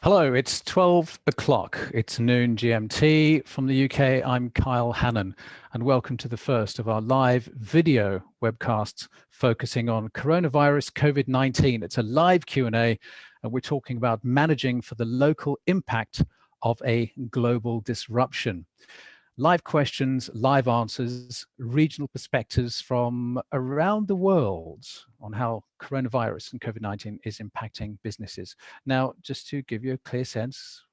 Hello, it's 12 o'clock. It's noon GMT. From the UK, I'm Kyle Hannon, and welcome to the first of our live video webcasts focusing on coronavirus COVID-19. It's a live Q&A, and we're talking about managing for the local impact of a global disruption. Live questions, live answers, regional perspectives from around the world on how coronavirus and COVID-19 is impacting businesses. Now, just to give you a clear sense,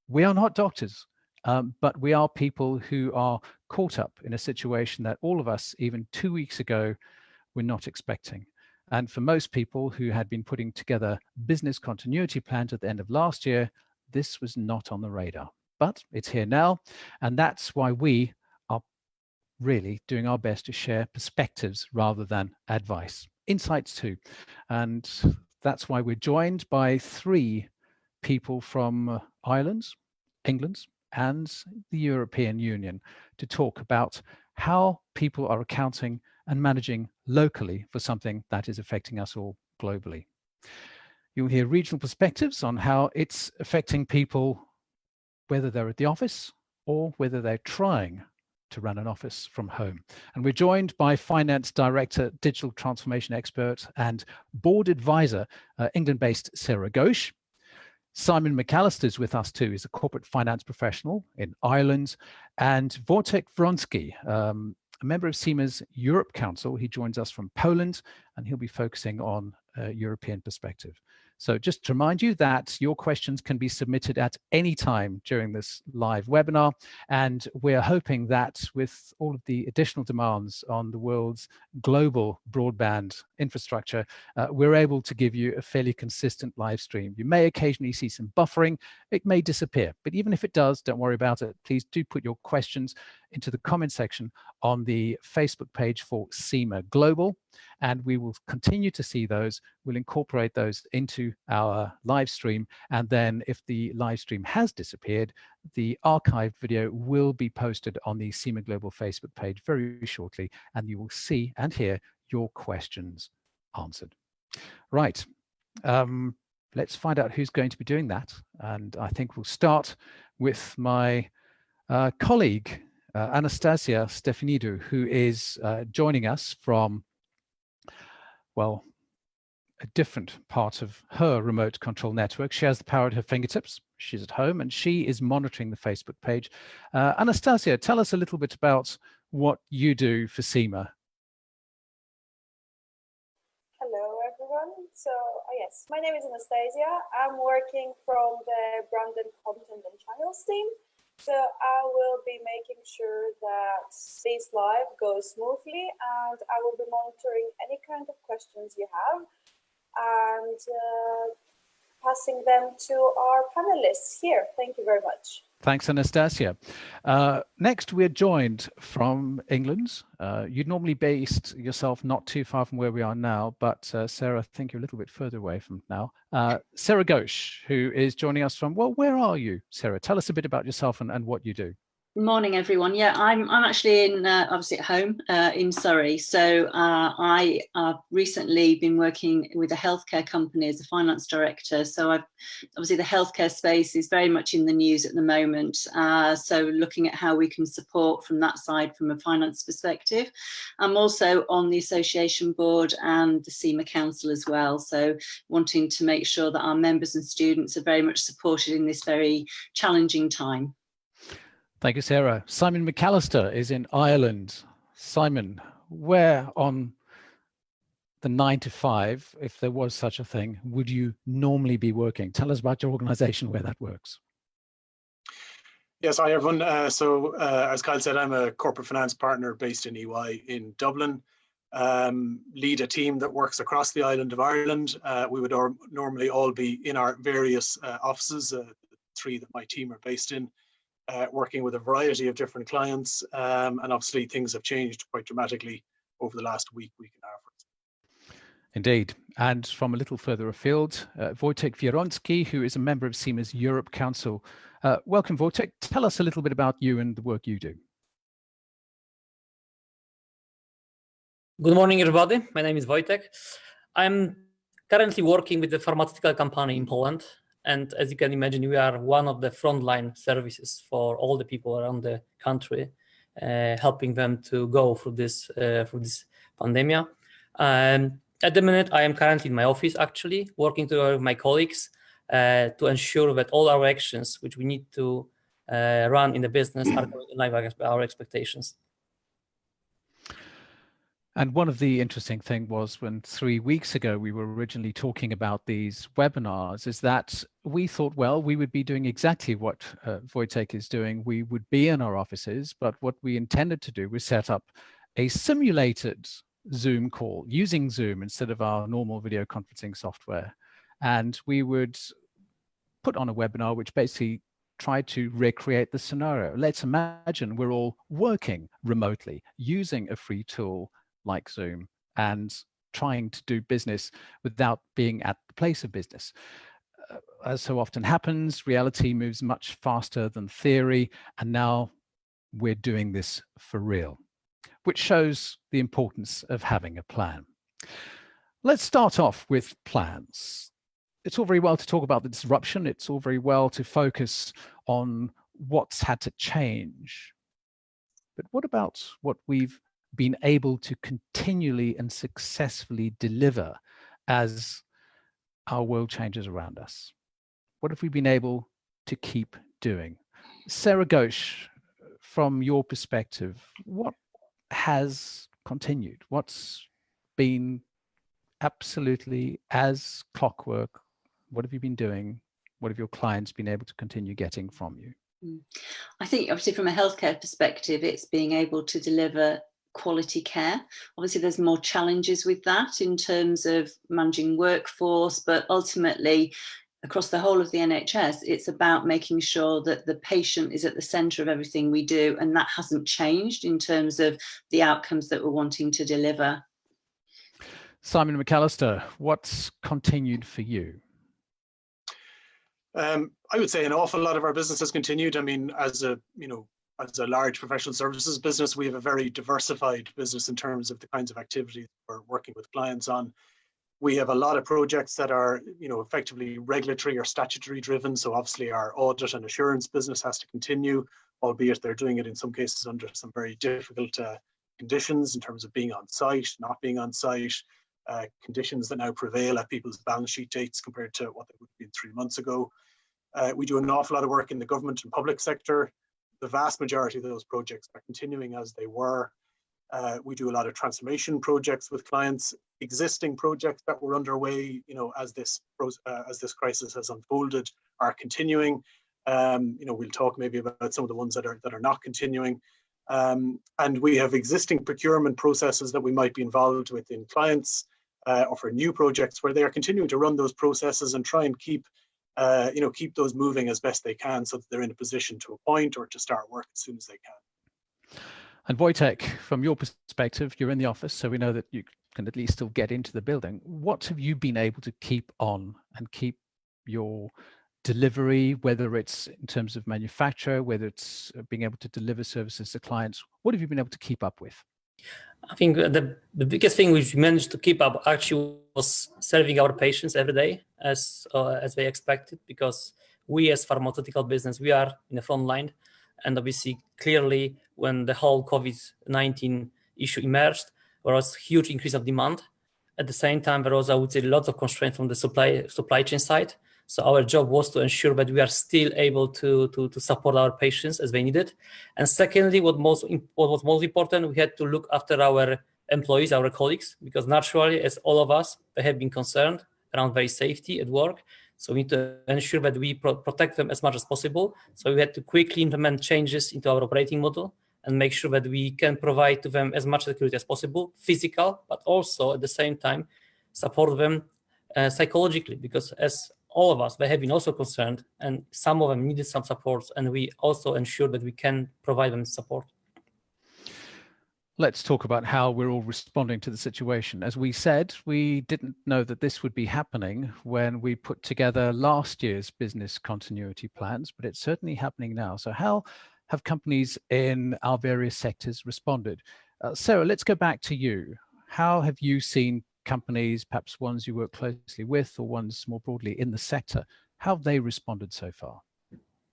we are not doctors, but we are people who are caught up in a situation that all of us, even 2 weeks ago, were not expecting. And for most people who had been putting together business continuity plans at the end of last year, this was not on the radar. But it's here now, and that's why we are really doing our best to share perspectives rather than advice, insights too. And that's why we're joined by 3 people from Ireland, England, and the European Union to talk about how people are accounting and managing locally for something that is affecting us all globally. You'll hear regional perspectives on how it's affecting people, whether they're at the office or whether they're trying to run an office from home. And we're joined by Finance Director, Digital Transformation Expert and Board Advisor, England-based Sarah Ghosh. Simon MacAllister is with us too. He's a corporate finance professional in Ireland. And Wojtek Wieronski, a member of CIMA's Europe Council. He joins us from Poland, and he'll be focusing on a European perspective. So just to remind you that your questions can be submitted at any time during this live webinar. And we're hoping that with all of the additional demands on the world's global broadband infrastructure, we're able to give you a fairly consistent live stream. You may occasionally see some buffering. It may disappear, but even if it does, don't worry about it. Please do put your questions into the comment section on the Facebook page for CIMA Global, and we will continue to see those. We'll incorporate those into our live stream, and then if the live stream has disappeared, the archived video will be posted on the CIMA Global Facebook page very shortly, and you will see and hear your questions answered. Right, let's find out who's going to be doing that, and I think we'll start with my colleague, Anastasia Stefanidou, who is joining us from, well, a different part of her remote control network. She has the power at her fingertips. She's at home and she is monitoring the Facebook page. Anastasia, tell us a little bit about what you do for CIMA. Hello, everyone. So, yes, my name is Anastasia. I'm working from the brand and content and channels team. So I will be making sure that this live goes smoothly, and I will be monitoring any kind of questions you have and passing them to our panelists here. Thank you very much. Thanks, Anastasia. Next, we're joined from England. You'd normally based yourself not too far from where we are now, but Sarah, I think you're a little bit further away from now. Sarah Ghosh, who is joining us from, well, where are you, Sarah? Tell us a bit about yourself and what you do. Morning, everyone. Yeah, I'm actually in obviously at home in Surrey. So I have recently been working with a healthcare company as a finance director. So obviously the healthcare space is very much in the news at the moment. So looking at how we can support from that side from a finance perspective. I'm also on the association board and the CIMA Council as well. So wanting to make sure that our members and students are very much supported in this very challenging time. Thank you, Sarah. Simon MacAllister is in Ireland. Simon, where on the 9 to 5, if there was such a thing, would you normally be working? Tell us about your organization, where that works. Yes, hi everyone. As Kyle said, I'm a corporate finance partner based in EY in Dublin. Lead a team that works across the island of Ireland. We would normally all be in our various offices, the 3 that my team are based in. Working with a variety of different clients, and obviously things have changed quite dramatically over the last week and a half. Indeed. And from a little further afield, Wojtek Wieronski, who is a member of CIMA's Europe Council. Welcome, Wojtek. Tell us a little bit about you and the work you do. Good morning, everybody. My name is Wojtek. I'm currently working with a pharmaceutical company in Poland. And as you can imagine, we are one of the frontline services for all the people around the country, helping them to go through this pandemic. At the minute, I am currently in my office, actually, working together with my colleagues to ensure that all our actions, which we need to run in the business, are in line with our expectations. And one of the interesting thing was when 3 weeks ago we were originally talking about these webinars, is that we thought, well, we would be doing exactly what Wojtek is doing. We would be in our offices, but what we intended to do was set up a simulated Zoom call using Zoom instead of our normal video conferencing software. And we would put on a webinar which basically tried to recreate the scenario. Let's imagine we're all working remotely using a free tool like Zoom and trying to do business without being at the place of business. As so often happens, reality moves much faster than theory, and now we're doing this for real, which shows the importance of having a plan. Let's start off with plans. It's all very well to talk about the disruption. It's all very well to focus on what's had to change. But what about what we've been able to continually and successfully deliver as our world changes around us? What have we been able to keep doing? Sarah Ghosh, from your perspective, what has continued? What's been absolutely as clockwork? What have you been doing? What have your clients been able to continue getting from you? I think obviously from a healthcare perspective, it's being able to deliver quality care. Obviously, there's more challenges with that in terms of managing workforce, but ultimately across the whole of the NHS, it's about making sure that the patient is at the centre of everything we do, and that hasn't changed in terms of the outcomes that we're wanting to deliver. Simon MacAllister, what's continued for you? I would say an awful lot of our business has continued. I mean, as a large professional services business, we have a very diversified business in terms of the kinds of activities we're working with clients on. We have a lot of projects that are, effectively regulatory or statutory driven. So obviously our audit and assurance business has to continue, albeit they're doing it in some cases under some very difficult conditions in terms of being on site, not being on site, conditions that now prevail at people's balance sheet dates compared to what they would have been 3 months ago. We do an awful lot of work in the government and public sector. The vast majority of those projects are continuing as they were. We do a lot of transformation projects with clients. Existing projects that were underway, as this crisis has unfolded, are continuing. We'll talk maybe about some of the ones that are not continuing. And we have existing procurement processes that we might be involved with in clients or for new projects where they are continuing to run those processes and try and keep those moving as best they can so that they're in a position to appoint or to start work as soon as they can. And Wojtek, from your perspective, you're in the office, so we know that you can at least still get into the building. What have you been able to keep on and keep your delivery, whether it's in terms of manufacture, whether it's being able to deliver services to clients? What have you been able to keep up with? I think the biggest thing which we managed to keep up actually was serving our patients every day as they expected, because we as pharmaceutical business, we are in the front line. And obviously, clearly, when the whole COVID-19 issue emerged, there was a huge increase of demand. At the same time, there was, I would say, lots of constraints from the supply chain side. So our job was to ensure that we are still able to support our patients as they needed. And secondly, what was most important, we had to look after our employees, our colleagues, because naturally, as all of us, they have been concerned around their safety at work. So we need to ensure that we protect them as much as possible. So we had to quickly implement changes into our operating model and make sure that we can provide to them as much security as possible, physical, but also at the same time support them psychologically, because as all of us, they have been also concerned, and some of them needed some support, and we also ensure that we can provide them support. Let's talk about how we're all responding to the situation. As we said, we didn't know that this would be happening when we put together last year's business continuity plans, but it's certainly happening now. So how have companies in our various sectors responded? Sarah, let's go back to you. How have you seen companies, perhaps ones you work closely with or ones more broadly in the sector, how have they responded so far?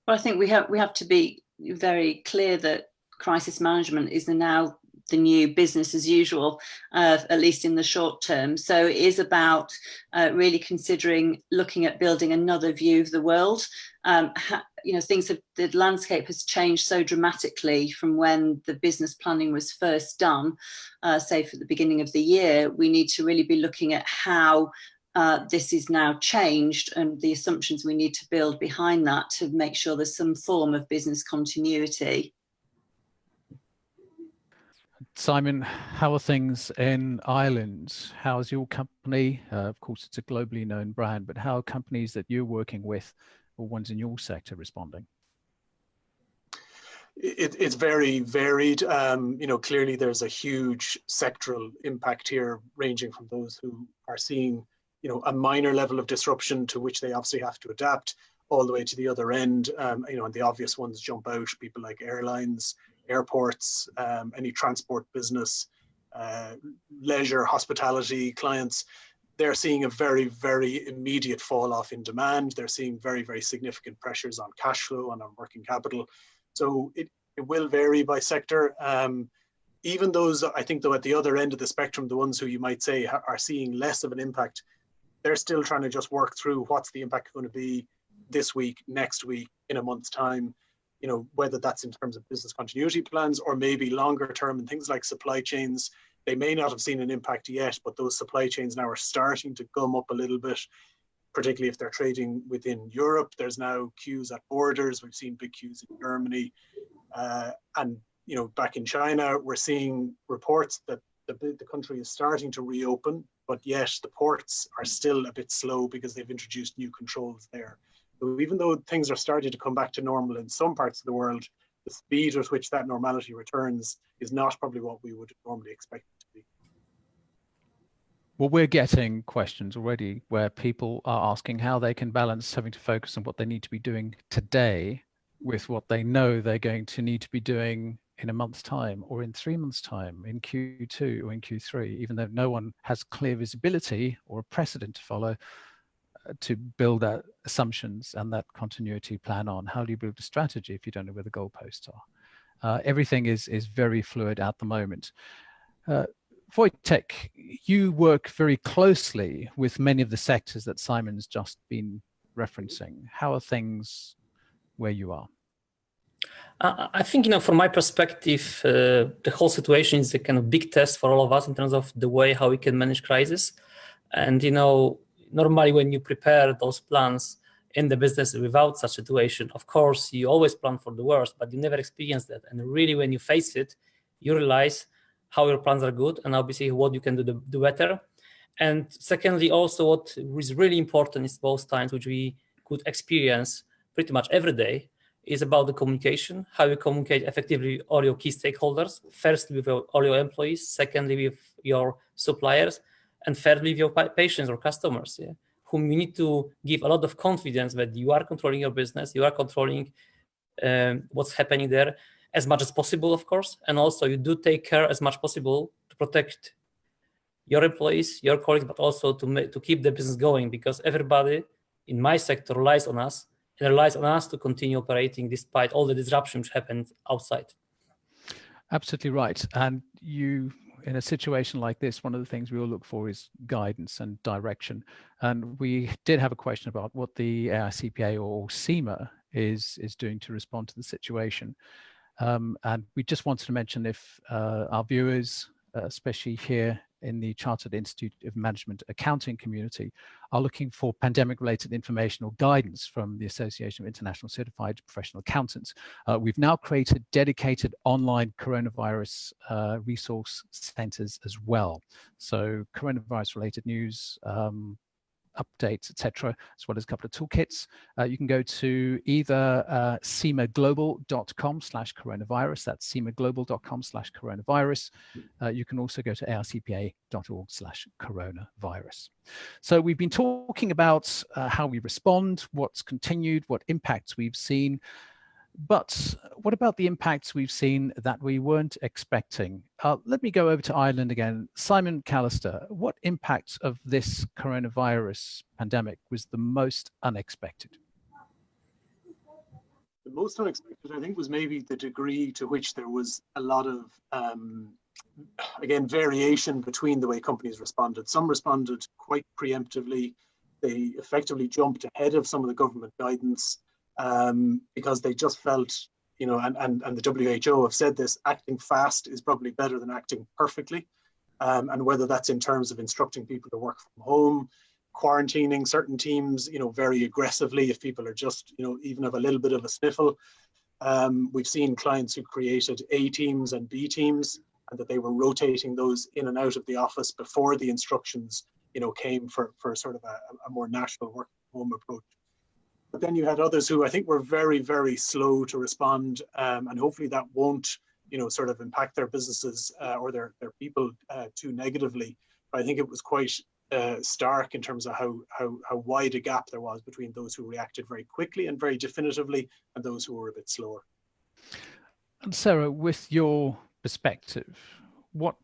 Well, I think we have to be very clear that crisis management is now the new business as usual, at least in the short term. So it is about really considering looking at building another view of the world. You know, the landscape has changed so dramatically from when the business planning was first done, say for the beginning of the year. We need to really be looking at how this is now changed and the assumptions we need to build behind that to make sure there's some form of business continuity. Simon, how are things in Ireland? How's your company? Of course, it's a globally known brand, but how are companies that you're working with or ones in your sector responding? It's very varied. You know, clearly there's a huge sectoral impact here, ranging from those who are seeing, you know, a minor level of disruption to which they obviously have to adapt, all the way to the other end. You know, and the obvious ones jump out, people like airlines, airports, any transport business, leisure, hospitality clients. They're seeing a very, very immediate fall off in demand. They're seeing very, very significant pressures on cash flow and on working capital. So it will vary by sector. Even those, I think, though, at the other end of the spectrum, the ones who you might say are seeing less of an impact, they're still trying to just work through what's the impact going to be this week, next week, in a month's time. You know, whether that's in terms of business continuity plans or maybe longer term and things like supply chains. They may not have seen an impact yet, but those supply chains now are starting to gum up a little bit, particularly if they're trading within Europe. There's now queues at borders. We've seen big queues in Germany. And, you know, back in China, we're seeing reports that the country is starting to reopen, but yet the ports are still a bit slow because they've introduced new controls there. So even though things are starting to come back to normal in some parts of the world, the speed at which that normality returns is not probably what we would normally expect it to be. Well, we're getting questions already where people are asking how they can balance having to focus on what they need to be doing today with what they know they're going to need to be doing in a month's time or in 3 months' time, in Q2 or in Q3, even though no one has clear visibility or a precedent to follow to build that assumptions and that continuity plan on. How do you build a strategy if you don't know where the goalposts are? Everything is very fluid at the moment. Wojtek, you work very closely with many of the sectors that Simon's just been referencing. How are things where you are? I think, you know, from my perspective, the whole situation is a kind of big test for all of us in terms of the way how we can manage crisis. And, you know, normally when you prepare those plans in the business without such a situation, of course, you always plan for the worst, but you never experience that. And really, when you face it, you realize how your plans are good and obviously what you can do better. And secondly, also what is really important is those times which we could experience pretty much every day is about the communication, how you communicate effectively with all your key stakeholders, first with all your employees, secondly with your suppliers, and thirdly with your patients or customers, yeah, whom you need to give a lot of confidence that you are controlling your business, you are controlling what's happening there as much as possible, of course, and also you do take care as much as possible to protect your employees, your colleagues, but also to keep the business going, because everybody in my sector relies on us and relies on us to continue operating despite all the disruptions which happened outside. Absolutely right. And you, in a situation like this, one of the things we all look for is guidance and direction. And we did have a question about what the AICPA or CIMA is doing to respond to the situation. And we just wanted to mention if our viewers, especially here in the Chartered Institute of Management Accounting community, are looking for pandemic-related information or guidance from the Association of International Certified Professional Accountants, we've now created dedicated online coronavirus resource centers as well. So coronavirus-related news, updates, etc., as well as a couple of toolkits. You can go to either cimaglobal.com/coronavirus. That's cimaglobal.com/coronavirus. You can also go to arcpa.org/coronavirus. So we've been talking about how we respond, what's continued, what impacts we've seen. But what about the impacts we've seen that we weren't expecting? Let me go over to Ireland again. Simon MacAllister, what impact of this coronavirus pandemic was the most unexpected? The most unexpected, I think, was maybe the degree to which there was a lot of, again, variation between the way companies responded. Some responded quite preemptively. They effectively jumped ahead of some of the government guidance because they just felt, you know, and the WHO have said this, acting fast is probably better than acting perfectly. And whether that's in terms of instructing people to work from home, quarantining certain teams, you know, very aggressively if people are just, you know, even have a little bit of a sniffle. We've seen clients who created A teams and B teams, and that they were rotating those in and out of the office before the instructions, you know, came for sort of a more national work from home approach. But then you had others who I think were very, very slow to respond, and hopefully that won't, you know, sort of impact their businesses or their people too negatively. But I think it was quite stark in terms of how wide a gap there was between those who reacted very quickly and very definitively and those who were a bit slower. And Sarah, with your perspective, what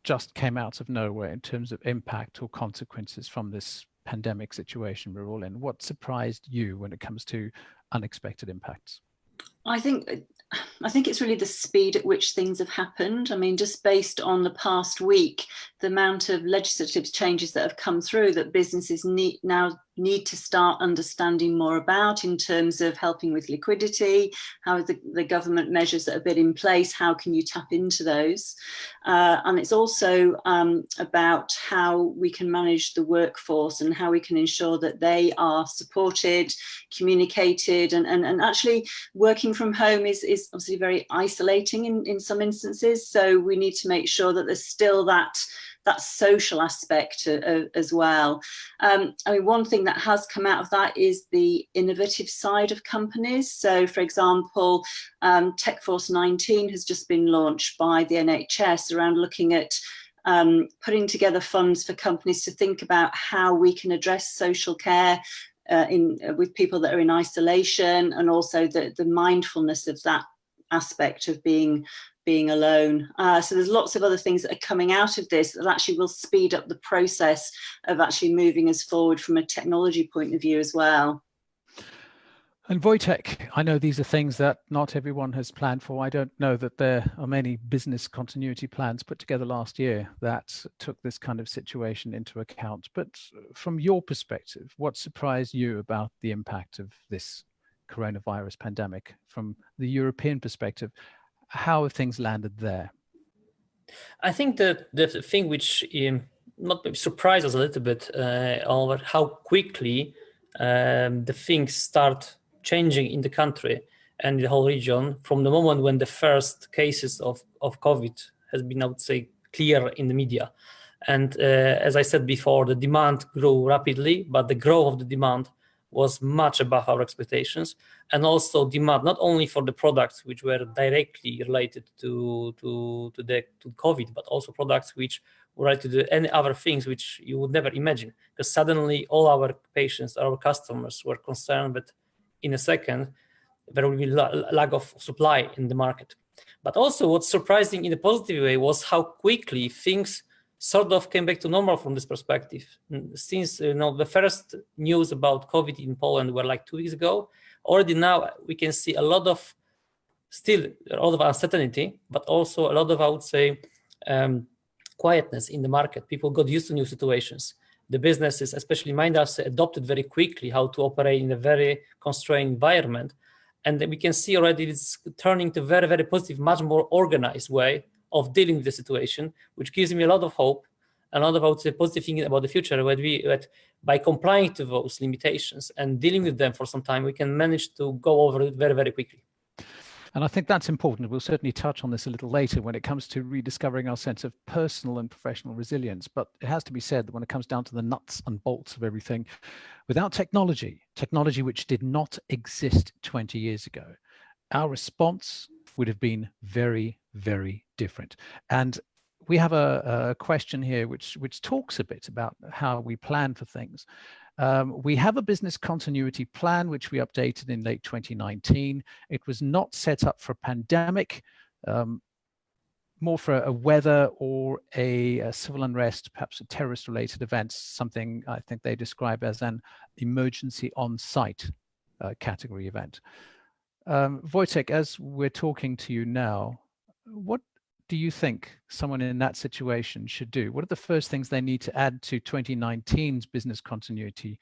just came out of nowhere in terms of impact or consequences from this pandemic situation we're all in? What surprised you when it comes to unexpected impacts? I think it's really the speed at which things have happened. I mean, just based on the past week, the amount of legislative changes that have come through that businesses now need to start understanding more about in terms of helping with liquidity, how the government measures that have been in place, how can you tap into those? And it's also about how we can manage the workforce and how we can ensure that they are supported, communicated, and actually working from home is obviously very isolating in some instances. So we need to make sure that there's still that social aspect as well. I mean, one thing that has come out of that is the innovative side of companies. So, for example, TechForce 19 has just been launched by the NHS around looking at putting together funds for companies to think about how we can address social care with people that are in isolation, and also the mindfulness of that aspect of being alone. So there's lots of other things that are coming out of this that actually will speed up the process of actually moving us forward from a technology point of view as well. And Wojtek, I know these are things that not everyone has planned for. I don't know that there are many business continuity plans put together last year that took this kind of situation into account. But from your perspective, what surprised you about the impact of this coronavirus pandemic from the European perspective? How have things landed there? I think that the thing which not surprised us a little bit over how quickly the things start changing in the country and the whole region from the moment when the first cases of COVID has been, I would say, clear in the media. And as I said before, the demand grew rapidly, but the growth of the demand was much above our expectations, and also demand not only for the products which were directly related to COVID, but also products which were related to any other things which you would never imagine. Because suddenly all our patients, our customers were concerned that in a second there will be lack of supply in the market. But also what's surprising in a positive way was how quickly things sort of came back to normal from this perspective. Since the first news about COVID in Poland were like 2 weeks ago, already now we can see a lot of uncertainty, but also a lot of, I would say, quietness in the market. People got used to new situations. The businesses, especially MacAllister, adopted very quickly how to operate in a very constrained environment. And then we can see already it's turning to very, very positive, much more organized way of dealing with the situation, which gives me a lot of hope, a lot of positive thinking about the future, that by complying to those limitations and dealing with them for some time, we can manage to go over it very, very quickly. And I think that's important. We'll certainly touch on this a little later when it comes to rediscovering our sense of personal and professional resilience. But it has to be said that when it comes down to the nuts and bolts of everything, without technology which did not exist 20 years ago, our response would have been very, very different. And we have a question here which talks a bit about how we plan for things. We have a business continuity plan, which we updated in late 2019. It was not set up for a pandemic, more for a weather or a civil unrest, perhaps a terrorist-related event, something I think they describe as an emergency on-site category event. Wojtek, as we're talking to you now, what do you think someone in that situation should do? What are the first things they need to add to 2019's business continuity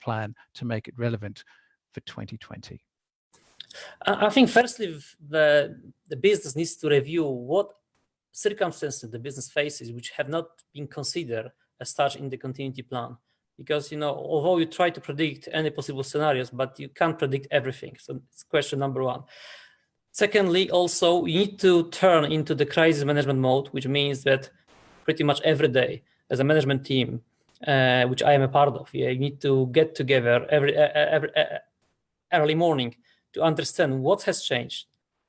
plan to make it relevant for 2020? I think firstly, the business needs to review what circumstances the business faces which have not been considered as such in the continuity plan. Because, you know, although you try to predict any possible scenarios, but you can't predict everything. So it's question number one. Secondly, also, you need to turn into the crisis management mode, which means that pretty much every day as a management team, which I am a part of, you need to get together every early morning to understand what has changed,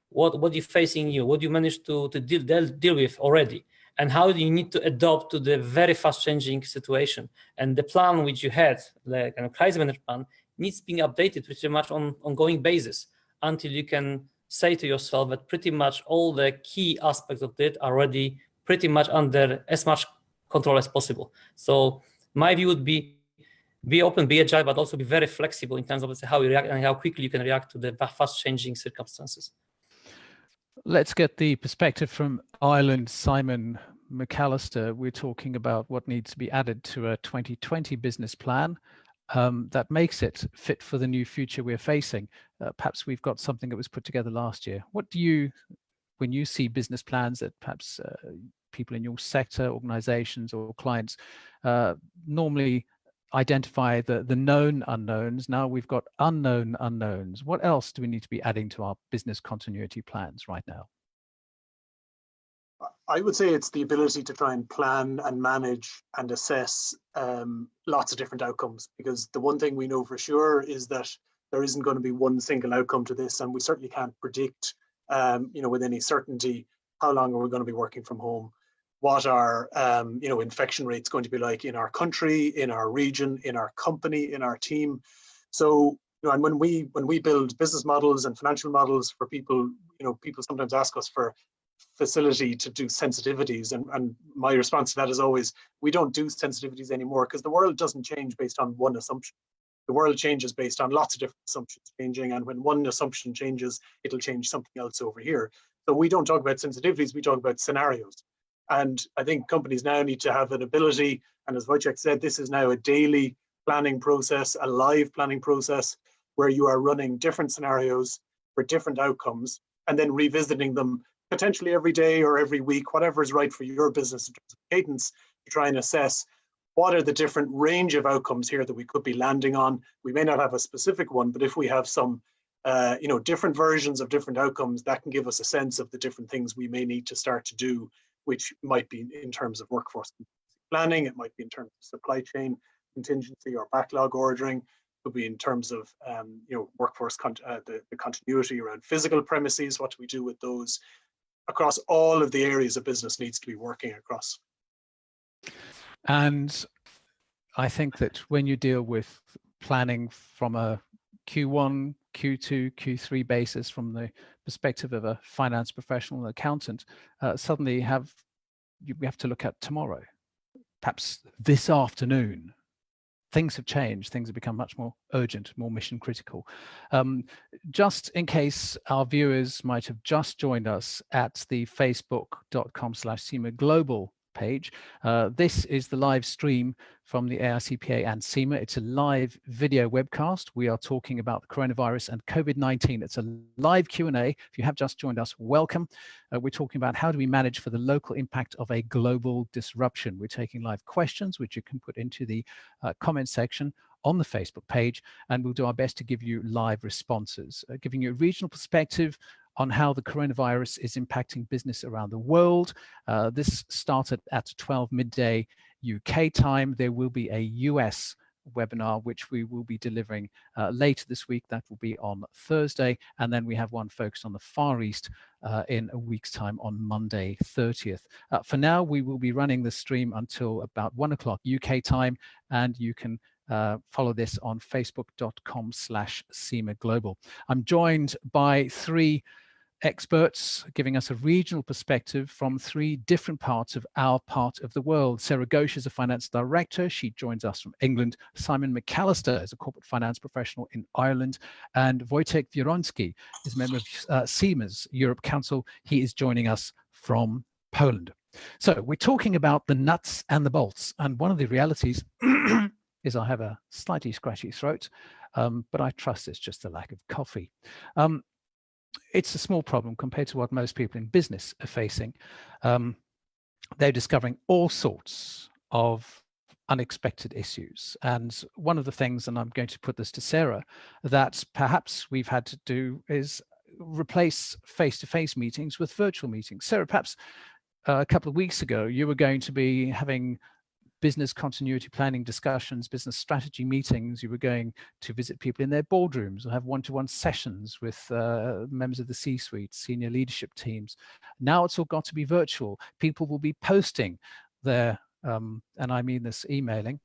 what you're facing new, what you managed to deal with already, and how do you need to adapt to the very fast changing situation. And the plan which you had, the kind of crisis management plan, needs being updated pretty much on ongoing basis until you can say to yourself that pretty much all the key aspects of it are already pretty much under as much control as possible. So my view would be open, be agile, but also be very flexible in terms of how you react and how quickly you can react to the fast changing circumstances. Let's get the perspective from Ireland. Simon MacAllister, we're talking about what needs to be added to a 2020 business plan that makes it fit for the new future we're facing. Perhaps we've got something that was put together last year. What do you, when you see business plans that perhaps people in your sector, organizations or clients normally identify the known unknowns. Now we've got unknown unknowns. What else do we need to be adding to our business continuity plans right now? I would say it's the ability to try and plan and manage and assess lots of different outcomes, because the one thing we know for sure is that there isn't going to be one single outcome to this, and we certainly can't predict with any certainty how long are we going to be working from home, what are infection rates going to be like in our country, in our region, in our company, in our team. So and when we build business models and financial models for people, people sometimes ask us for facility to do sensitivities, and my response to that is always, we don't do sensitivities anymore, because the world doesn't change based on one assumption. The world changes based on lots of different assumptions changing, and when one assumption changes, it'll change something else over here. So we don't talk about sensitivities, we talk about scenarios. And I think companies now need to have an ability, and as Wojtek said, this is now a daily planning process, a live planning process, where you are running different scenarios for different outcomes, and then revisiting them potentially every day or every week, whatever is right for your business in terms of cadence, to try and assess what are the different range of outcomes here that we could be landing on. We may not have a specific one, but if we have some different versions of different outcomes, that can give us a sense of the different things we may need to start to do, which might be in terms of workforce planning, it might be in terms of supply chain contingency or backlog ordering, it could be in terms of workforce the continuity around physical premises, what do we do with those? Across all of the areas a business needs to be working across. And I think that when you deal with planning from a Q1, Q2, Q3 basis, from the perspective of a finance professional and accountant, suddenly we have to look at tomorrow, perhaps this afternoon. Things have changed, things have become much more urgent, more mission critical. Just in case our viewers might have just joined us at the facebook.com/CIMA Global page, this is the live stream from the AICPA and CIMA. It's a live video webcast. We are talking about the coronavirus and COVID-19. It's a live Q&A. If you have just joined us, welcome. We're talking about how do we manage for the local impact of a global disruption. We're taking live questions, which you can put into the comment section on the Facebook page, and we'll do our best to give you live responses, giving you a regional perspective on how the coronavirus is impacting business around the world. This started at 12 midday UK time. There will be a US webinar, which we will be delivering later this week. That will be on Thursday. And then we have one focused on the Far East in a week's time on Monday, 30th. For now, we will be running the stream until about 1 o'clock UK time, and you can follow this on facebook.com/SEMA Global. I'm joined by three experts giving us a regional perspective from three different parts of our part of the world. Sarah Ghosh is a finance director. She joins us from England. Simon MacAllister is a corporate finance professional in Ireland. And Wojtek Wieronski is a member of SEMA's Europe Council. He is joining us from Poland. So we're talking about the nuts and the bolts. And one of the realities is I have a slightly scratchy throat, but I trust it's just a lack of coffee. It's a small problem compared to what most people in business are facing. They're discovering all sorts of unexpected issues. And one of the things, and I'm going to put this to Sarah, that perhaps we've had to do is replace face-to-face meetings with virtual meetings. Sarah, perhaps a couple of weeks ago, you were going to be having business continuity planning discussions, business strategy meetings. You were going to visit people in their boardrooms or have one-to-one sessions with members of the C-suite, senior leadership teams. Now it's all got to be virtual. People will be posting their, and I mean this emailing,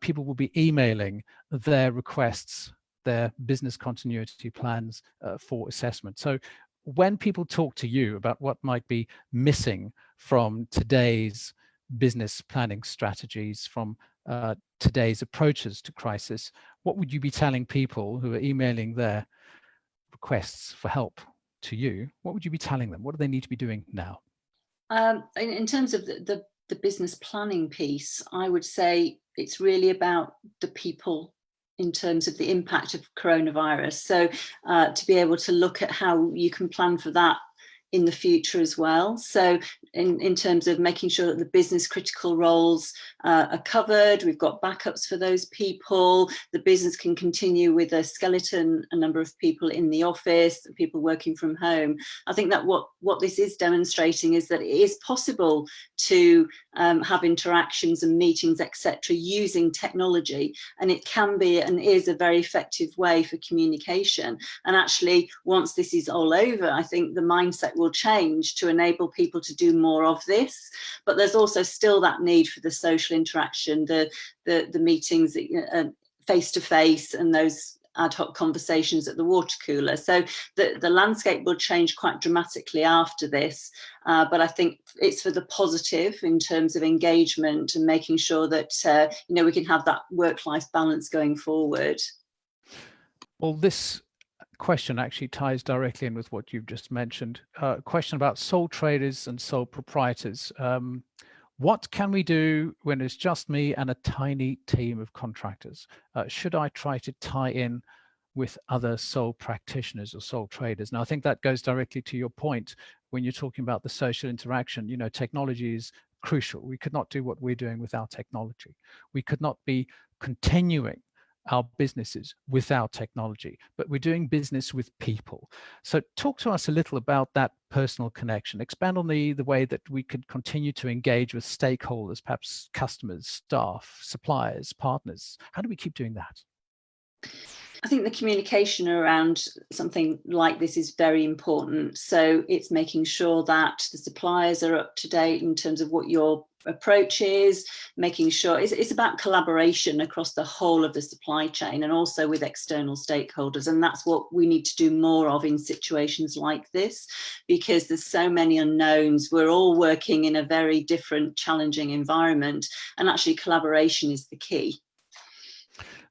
people will be emailing their requests, their business continuity plans for assessment. So when people talk to you about what might be missing from today's business planning strategies, from today's approaches to crisis, what would you be telling people who are emailing their requests for help to you? What would you be telling them? What do they need to be doing now? In terms of the business planning piece, I would say it's really about the people in terms of the impact of coronavirus. So to be able to look at how you can plan for that in the future as well. So in terms of making sure that the business critical roles are covered, we've got backups for those people, the business can continue with a skeleton, a number of people in the office, people working from home. I think that what this is demonstrating is that it is possible to have interactions and meetings, etc., using technology, and it can be and is a very effective way for communication. And actually, once this is all over, I think the mindset will change to enable people to do more of this. But there's also still that need for the social interaction, the meetings face to face, and those ad hoc conversations at the water cooler. So the landscape will change quite dramatically after this, but I think it's for the positive in terms of engagement and making sure that we can have that work-life balance going forward. Well, this question actually ties directly in with what you've just mentioned. A question about sole traders and sole proprietors. What can we do when it's just me and a tiny team of contractors? Should I try to tie in with other sole practitioners or sole traders? Now, I think that goes directly to your point when you're talking about the social interaction. You know, technology is crucial. We could not do what we're doing without technology. We could not be continuing our businesses without technology, but we're doing business with people. So talk to us a little about that personal connection. Expand on the way that we could continue to engage with stakeholders, perhaps customers, staff, suppliers, partners. How do we keep doing that? I think the communication around something like this is very important. So it's making sure that the suppliers are up to date in terms of what your approach is, making sure it's about collaboration across the whole of the supply chain and also with external stakeholders. And that's what we need to do more of in situations like this, because there's so many unknowns. We're all working in a very different, challenging environment, and actually collaboration is the key.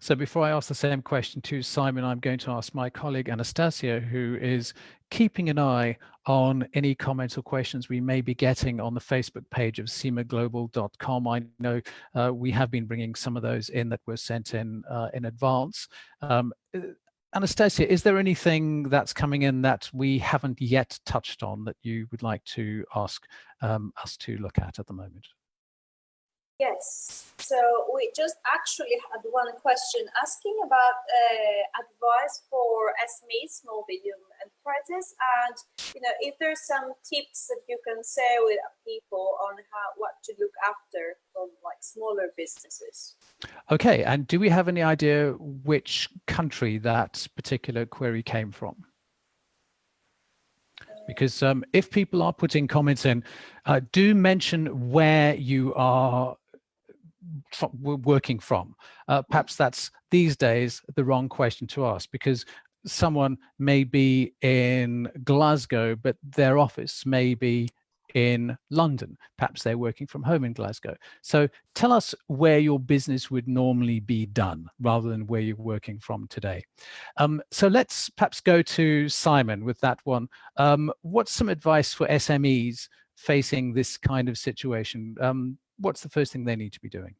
So before I ask the same question to Simon, I'm going to ask my colleague Anastasia, who is keeping an eye on any comments or questions we may be getting on the Facebook page of semaglobal.com. I know we have been bringing some of those in that were sent in advance. Anastasia, is there anything that's coming in that we haven't yet touched on that you would like to ask us to look at the moment? Yes, so we just actually had one question asking about advice for SMEs, small medium enterprises, and if there's some tips that you can share with people on what to look after from like smaller businesses. Okay, and do we have any idea which country that particular query came from? Because if people are putting comments in, do mention where you are working from? Perhaps that's these days the wrong question to ask, because someone may be in Glasgow, but their office may be in London. Perhaps they're working from home in Glasgow. So tell us where your business would normally be done rather than where you're working from today. So let's perhaps go to Simon with that one. What's some advice for SMEs facing this kind of situation? What's the first thing they need to be doing?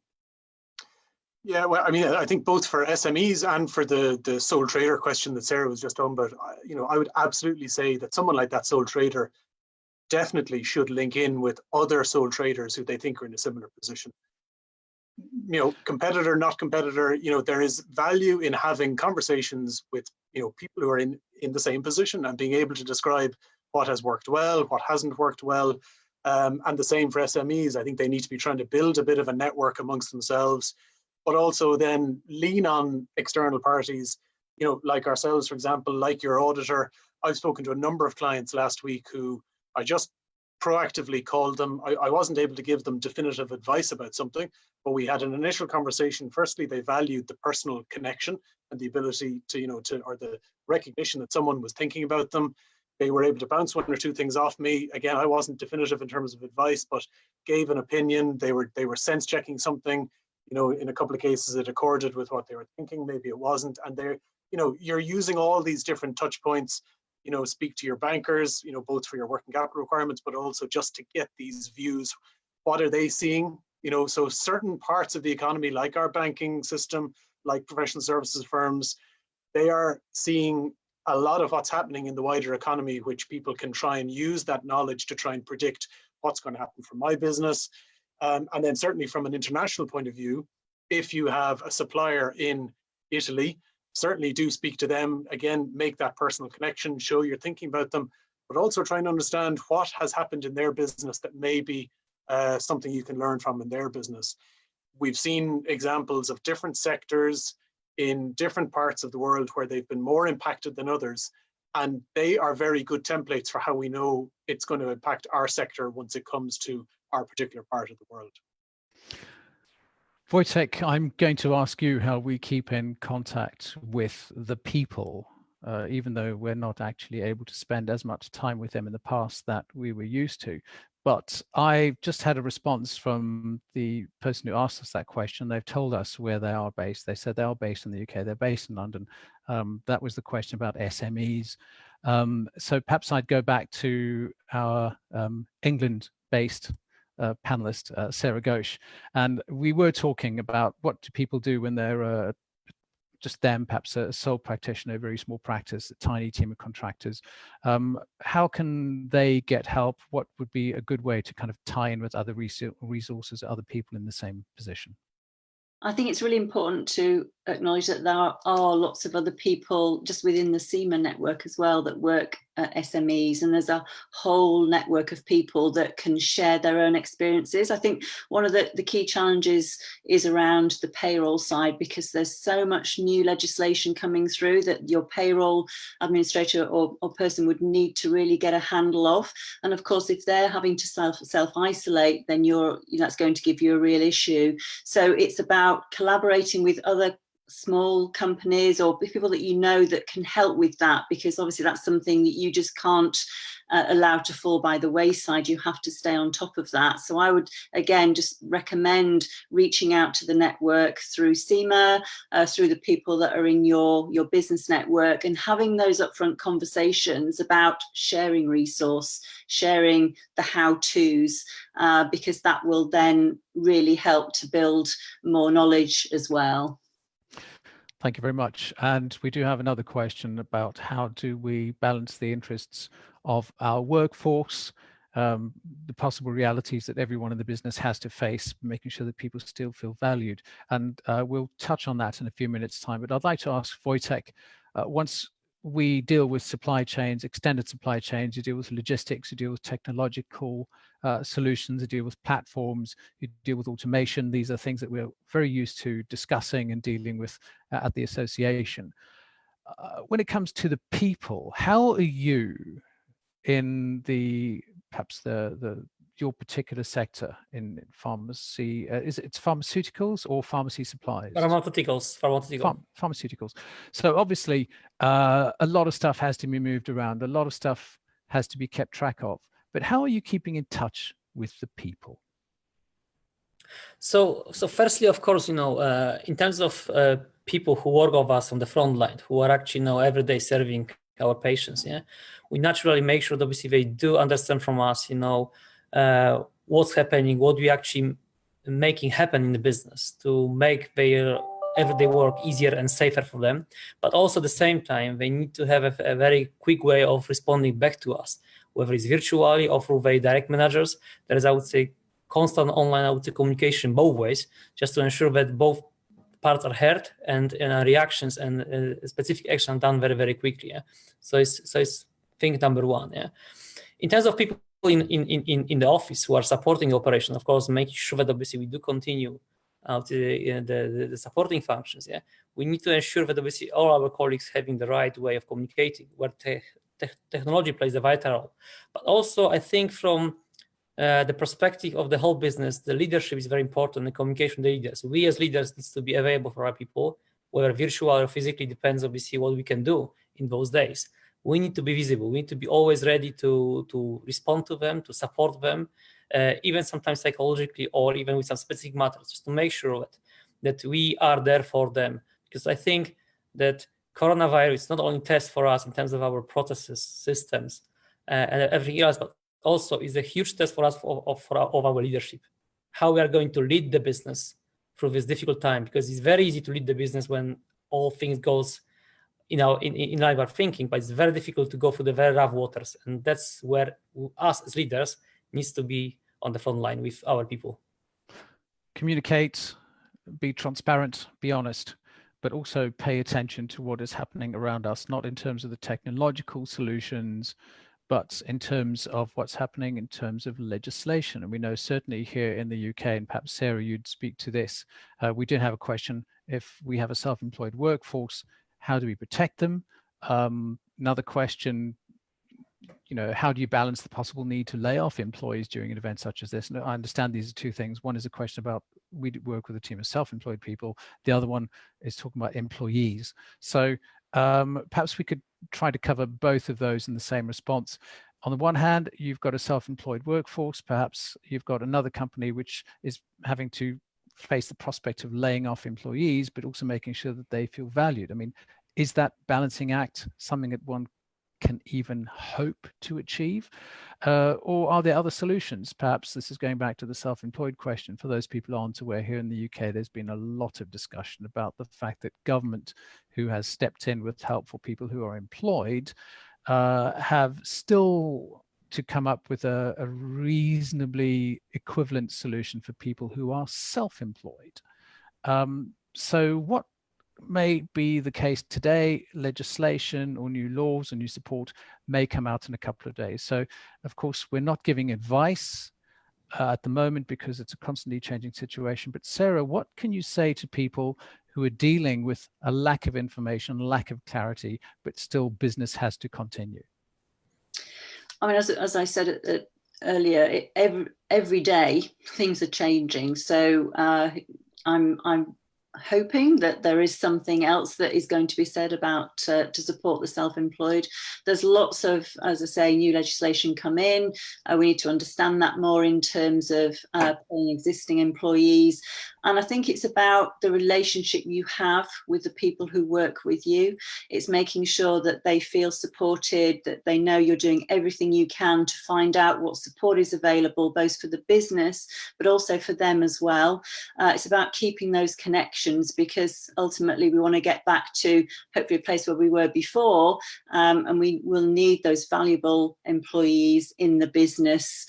Yeah, well, I mean, I think both for SMEs and for the sole trader question that Sarah was just on, but I would absolutely say that someone like that sole trader definitely should link in with other sole traders who they think are in a similar position. Competitor, not competitor, there is value in having conversations with, people who are in the same position and being able to describe what has worked well, what hasn't worked well. And the same for SMEs. I think they need to be trying to build a bit of a network amongst themselves, but also then lean on external parties, like ourselves, for example, like your auditor. I've spoken to a number of clients last week who I just proactively called them. I wasn't able to give them definitive advice about something, but we had an initial conversation. Firstly, they valued the personal connection and the ability to, or the recognition that someone was thinking about them. They were able to bounce one or two things off me. Again, I wasn't definitive in terms of advice, but gave an opinion. They were sense checking something. In a couple of cases, it accorded with what they were thinking. Maybe it wasn't. And you're using all these different touch points. Speak to your bankers, both for your working capital requirements, but also just to get these views. What are they seeing? So certain parts of the economy, like our banking system, like professional services firms, they are seeing a lot of what's happening in the wider economy, which people can try and use that knowledge to try and predict what's going to happen for my business. And then certainly from an international point of view, if you have a supplier in Italy, certainly do speak to them. Again, make that personal connection, show you're thinking about them, but also try and understand what has happened in their business that may be something you can learn from in their business. We've seen examples of different sectors in different parts of the world where they've been more impacted than others, and they are very good templates for how we know it's going to impact our sector once it comes to our particular part of the world. Wojtek, I'm going to ask you how we keep in contact with the people, even though we're not actually able to spend as much time with them in the past that we were used to. But I just had a response from the person who asked us that question. They've told us where they are based. They said they are based in the UK. They're based in London. That was the question about SMEs. So perhaps I'd go back to our England-based panelist, Sarah Ghosh, and we were talking about what do people do when they're just them, perhaps a sole practitioner, a very small practice, a tiny team of contractors. How can they get help? What would be a good way to kind of tie in with other resources, other people in the same position? I think it's really important to acknowledge that there are lots of other people just within the CIMA network as well that work at SMEs, and there's a whole network of people that can share their own experiences. I think one of the key challenges is around the payroll side, because there's so much new legislation coming through that your payroll administrator or person would need to really get a handle of. And of course, if they're having to self-isolate, then that's going to give you a real issue. So it's about collaborating with other small companies or people that you know that can help with that, because obviously that's something that you just can't allow to fall by the wayside. You have to stay on top of that. So I would again just recommend reaching out to the network through CIMA, through the people that are in your business network, and having those upfront conversations about sharing resource, sharing the how-tos, because that will then really help to build more knowledge as well. Thank you very much. And we do have another question about how do we balance the interests of our workforce, the possible realities that everyone in the business has to face, making sure that people still feel valued. And we'll touch on that in a few minutes' time. But I'd like to ask Wojtek, once we deal with supply chains, extended supply chains, you deal with logistics, you deal with technological solutions, you deal with platforms, you deal with automation. These are things that we're very used to discussing and dealing with at the association. When it comes to the people, how are you in perhaps your particular sector in pharmacy? It's pharmaceuticals or pharmacy supplies? Pharmaceuticals. So obviously, a lot of stuff has to be moved around. A lot of stuff has to be kept track of. But how are you keeping in touch with the people? So firstly, of course, in terms of people who work with us on the front line, who are actually every day serving our patients, we naturally make sure that obviously they do understand from us, what's happening, what we actually making happen in the business to make their everyday work easier and safer for them. But also at the same time, they need to have a very quick way of responding back to us, whether it's virtually or through their direct managers. There is, I would say, constant online communication both ways, just to ensure that both parts are heard and reactions and specific action done very, very quickly. So it's thing number one. In terms of people in the office who are supporting operation, of course, making sure that obviously we do continue the supporting functions. We need to ensure that obviously all our colleagues having the right way of communicating, where technology plays a vital role. But also, I think from the perspective of the whole business, the leadership is very important, the communication with the leaders. We as leaders needs to be available for our people, whether virtual or physically, depends obviously what we can do in those days. We need to be visible. We need to be always ready to respond to them, to support them, even sometimes psychologically or even with some specific matters, just to make sure that we are there for them. Because I think that coronavirus is not only a test for us in terms of our processes, systems, and everything else, but also is a huge test for us of our leadership, how we are going to lead the business through this difficult time, because it's very easy to lead the business when all things goes in line with our thinking, but it's very difficult to go through the very rough waters, and that's where us as leaders needs to be on the front line with our people. Communicate, be transparent, be honest, but also pay attention to what is happening around us, not in terms of the technological solutions, but in terms of what's happening in terms of legislation. And we know certainly here in the UK, and perhaps Sarah, you'd speak to this, we did have a question, if we have a self-employed workforce, how do we protect them? Another question, how do you balance the possible need to lay off employees during an event such as this? And I understand these are two things. One is a question about, we work with a team of self-employed people. The other one is talking about employees. So perhaps we could try to cover both of those in the same response. On the one hand, you've got a self-employed workforce. Perhaps you've got another company which is having to face the prospect of laying off employees, but also making sure that they feel valued. I mean, is that balancing act something that one can even hope to achieve? Or are there other solutions? Perhaps this is going back to the self-employed question. For those people on to where here in the UK, there's been a lot of discussion about the fact that government, who has stepped in with help for people who are employed, have still to come up with a reasonably equivalent solution for people who are self-employed. So what may be the case today? Legislation or new laws or new support may come out in a couple of days. So of course, we're not giving advice at the moment because it's a constantly changing situation. But Sarah, what can you say to people who are dealing with a lack of information, lack of clarity, but still business has to continue? I mean, as I said earlier, every day things are changing. So I'm hoping that there is something else that is going to be said about to support the self-employed. There's lots of, as I say, new legislation come in. We need to understand that more in terms of paying existing employees. And I think it's about the relationship you have with the people who work with you. It's making sure that they feel supported, that they know you're doing everything you can to find out what support is available, both for the business, but also for them as well. It's about keeping those connections, because ultimately we want to get back to hopefully a place where we were before, and we will need those valuable employees in the business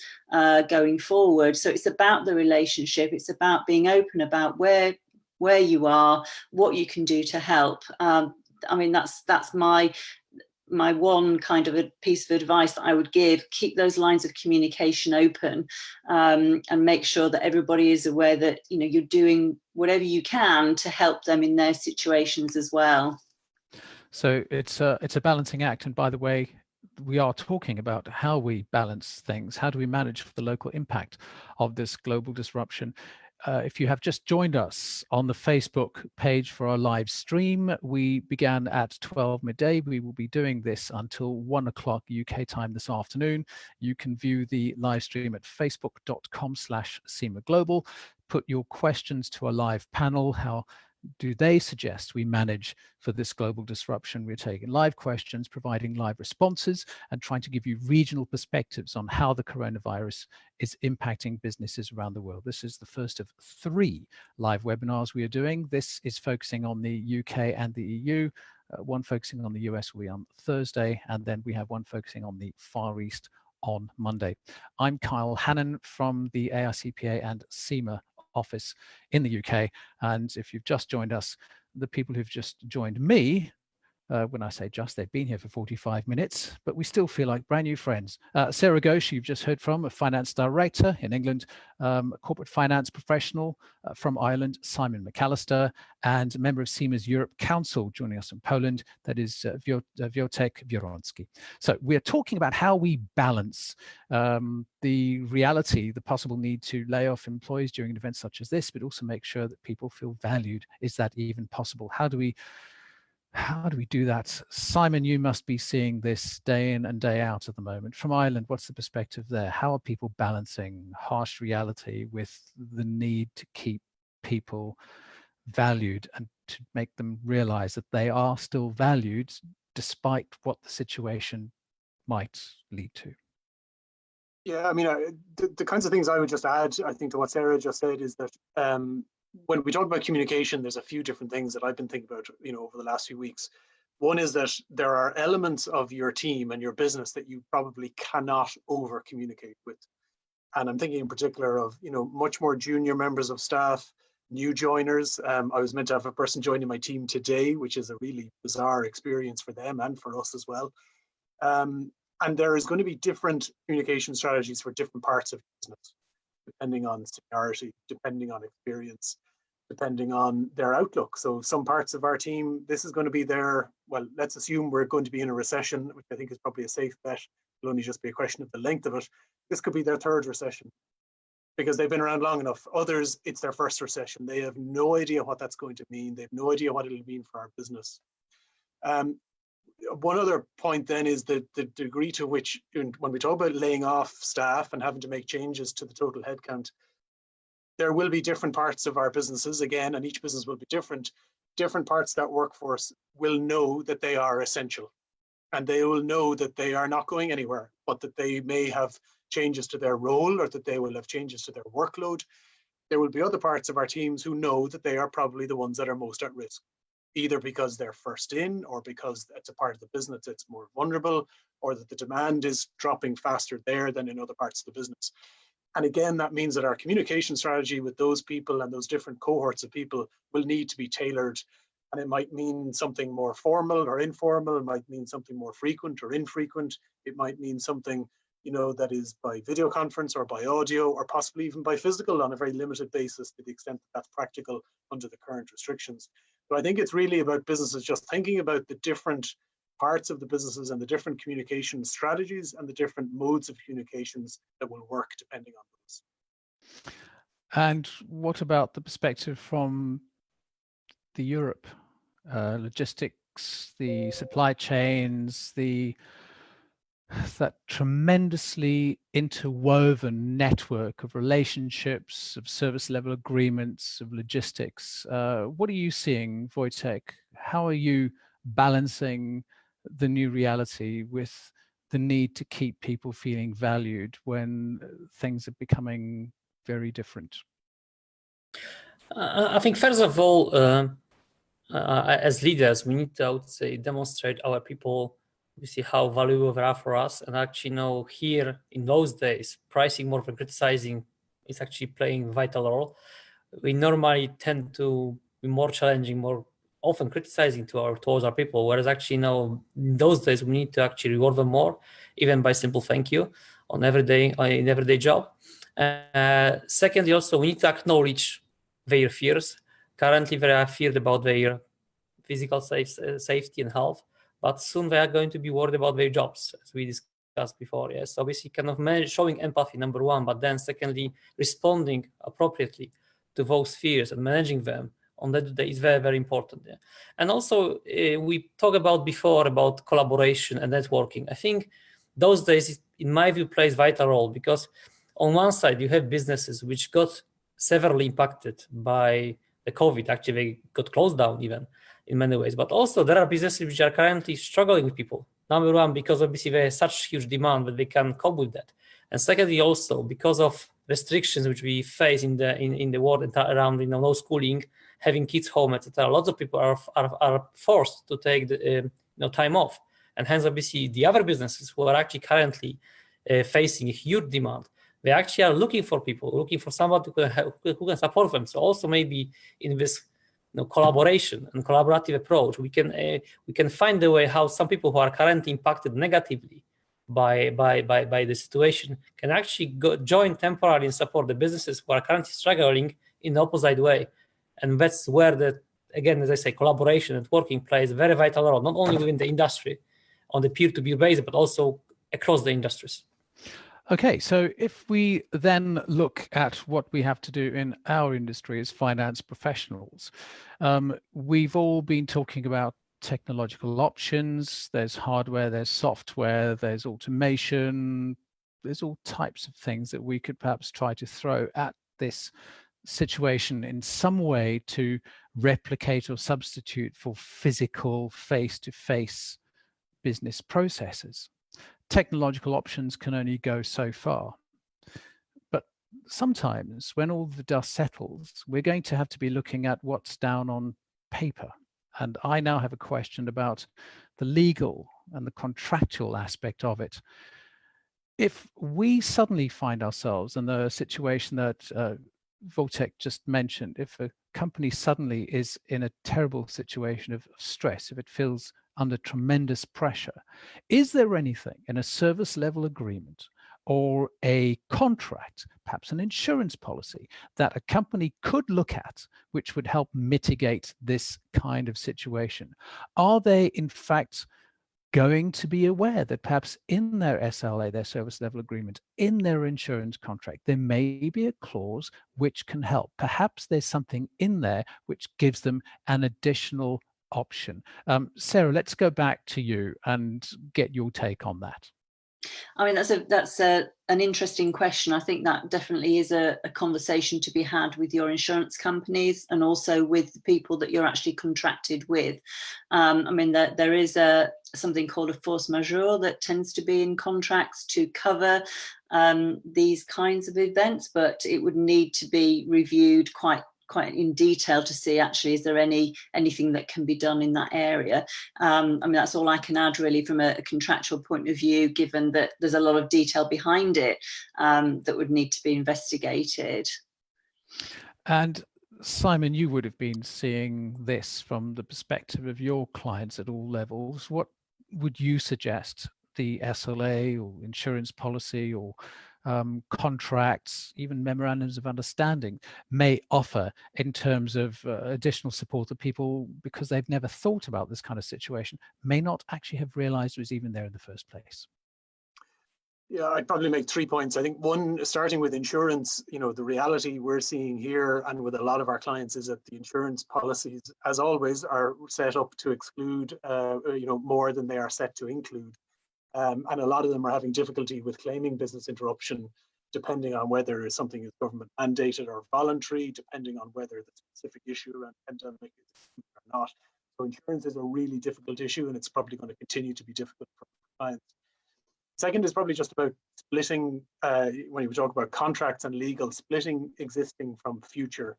going forward. So it's about the relationship. It's about being open about where you are, what you can do to help. I mean, that's my one kind of a piece of advice that I would give. Keep those lines of communication open, and make sure that everybody is aware that you're doing whatever you can to help them in their situations as well. So it's a balancing act. And by the way, we are talking about how we balance things. How do we manage the local impact of this global disruption? If you have just joined us on the Facebook page for our live stream, we began at 12 midday. We will be doing this until 1 o'clock UK time this afternoon. You can view the live stream at facebook.com/SEMA-Global. Put your questions to our live panel. How do they suggest we manage for this global disruption? We're taking live questions, providing live responses, and trying to give you regional perspectives on how the coronavirus is impacting businesses around the world. This is the first of 3 live webinars we are doing. This is focusing on the UK and the EU. One focusing on the US will be on Thursday, and then we have one focusing on the Far East on Monday. I'm Kyle Hannon from the AICPA and SEMA office in the UK. And if you've just joined us, the people who've just joined me, when I say just, they've been here for 45 minutes, but we still feel like brand new friends. Sarah Ghosh, you've just heard from, a finance director in England, a corporate finance professional from Ireland, Simon MacAllister, and a member of SEMA's Europe Council joining us from Poland, that is Wojtek Wieronski. So we're talking about how we balance the reality, the possible need to lay off employees during events such as this, but also make sure that people feel valued. Is that even possible? How do we do that? Simon, you must be seeing this day in and day out at the moment. From Ireland, what's the perspective there? How are people balancing harsh reality with the need to keep people valued and to make them realize that they are still valued despite what the situation might lead to? Yeah, I mean, the kinds of things I would just add, I think, to what Sarah just said is that when we talk about communication, there's a few different things that I've been thinking about, over the last few weeks. One is that there are elements of your team and your business that you probably cannot over communicate with. And I'm thinking in particular of, much more junior members of staff, new joiners. I was meant to have a person joining my team today, which is a really bizarre experience for them and for us as well. And there is going to be different communication strategies for different parts of business, depending on seniority, depending on experience, depending on their outlook. So some parts of our team, this is going to be let's assume we're going to be in a recession, which I think is probably a safe bet. It'll only just be a question of the length of it. This could be their 3rd recession because they've been around long enough. Others, it's their 1st recession. They have no idea what that's going to mean. They have no idea what it'll mean for our business. One other point then is the degree to which, when we talk about laying off staff and having to make changes to the total headcount, there will be different parts of our businesses, again, and each business will be different. Different parts of that workforce will know that they are essential, and they will know that they are not going anywhere, but that they may have changes to their role or that they will have changes to their workload. There will be other parts of our teams who know that they are probably the ones that are most at risk, either because they're first in or because it's a part of the business that's more vulnerable, or that the demand is dropping faster there than in other parts of the business. And again, that means that our communication strategy with those people and those different cohorts of people will need to be tailored. And it might mean something more formal or informal. It might mean something more frequent or infrequent. It might mean something, that is by video conference or by audio, or possibly even by physical on a very limited basis, to the extent that that's practical under the current restrictions. So I think it's really about businesses just thinking about the different parts of the businesses and the different communication strategies and the different modes of communications that will work depending on those. And what about the perspective from the Europe, logistics, the supply chains, that tremendously interwoven network of relationships, of service level agreements, of logistics? What are you seeing, Wojtek? How are you balancing the new reality with the need to keep people feeling valued when things are becoming very different? I think first of all, as leaders, we need to, I would say, demonstrate our people. We see how valuable they are for us, and actually here in those days, pricing more than criticizing is actually playing a vital role. We normally tend to be more challenging, more often criticizing towards our people, whereas actually in those days we need to actually reward them more, even by simple thank you in everyday job. Secondly, also we need to acknowledge their fears. Currently, they are feared about their physical safety and health. but soon they are going to be worried about their jobs, as we discussed before. Yes, obviously, kind of showing empathy, number one, but then secondly, responding appropriately to those fears and managing them on that day is very, very important. Yeah. And also, we talked about before about collaboration and networking. I think those days, in my view, plays vital role, because on one side, you have businesses which got severely impacted by the COVID. Actually, they got closed down even in many ways. But also, there are businesses which are currently struggling with people. Number one, because obviously there is such huge demand that they can cope with that. And secondly, also because of restrictions which we face in the world around, no schooling, having kids home, etc. Lots of people are forced to take the time off, and hence obviously the other businesses who are actually currently facing a huge demand, they actually are looking for people, looking for somebody who can support them. So also maybe in this collaboration and collaborative approach, we can find a way how some people who are currently impacted negatively by the situation can actually join temporarily and support the businesses who are currently struggling in the opposite way. And that's where again, as I say, collaboration and working plays a very vital role, not only within the industry on the peer-to-peer basis, but also across the industries. Okay, so if we then look at what we have to do in our industry as finance professionals, we've all been talking about technological options. There's hardware, there's software, there's automation, there's all types of things that we could perhaps try to throw at this situation in some way to replicate or substitute for physical face-to-face business processes. Technological options can only go so far. But sometimes when all the dust settles, we're going to have to be looking at what's down on paper. And I now have a question about the legal and the contractual aspect of it. If we suddenly find ourselves in the situation that Wojtek just mentioned, if a company suddenly is in a terrible situation of stress, if it feels under tremendous pressure, is there anything in a service level agreement or a contract, perhaps an insurance policy, that a company could look at which would help mitigate this kind of situation? Are they in fact going to be aware that perhaps in their SLA, their service level agreement, in their insurance contract, there may be a clause which can help? Perhaps there's something in there which gives them an additional option. Sarah, let's go back to you and get your take on that. I mean, that's an interesting question. I think that definitely is a conversation to be had with your insurance companies and also with the people that you're actually contracted with. I mean, there is something called a force majeure that tends to be in contracts to cover these kinds of events, but it would need to be reviewed quite in detail to see actually is there anything that can be done in that area. I mean, that's all I can add really from a contractual point of view, given that there's a lot of detail behind it that would need to be investigated. And Simon, you would have been seeing this from the perspective of your clients at all levels. What would you suggest the SLA or insurance policy or contracts, even memorandums of understanding may offer in terms of additional support that people, because they've never thought about this kind of situation, may not actually have realized was even there in the first place? Yeah, I'd probably make 3 points. I think one, starting with insurance, the reality we're seeing here and with a lot of our clients is that the insurance policies, as always, are set up to exclude, more than they are set to include. And a lot of them are having difficulty with claiming business interruption, depending on whether something is government mandated or voluntary, depending on whether the specific issue around pandemic is or not. So insurance is a really difficult issue, and it's probably going to continue to be difficult for clients. Second is probably just about splitting, when you talk about contracts and legal, splitting existing from future.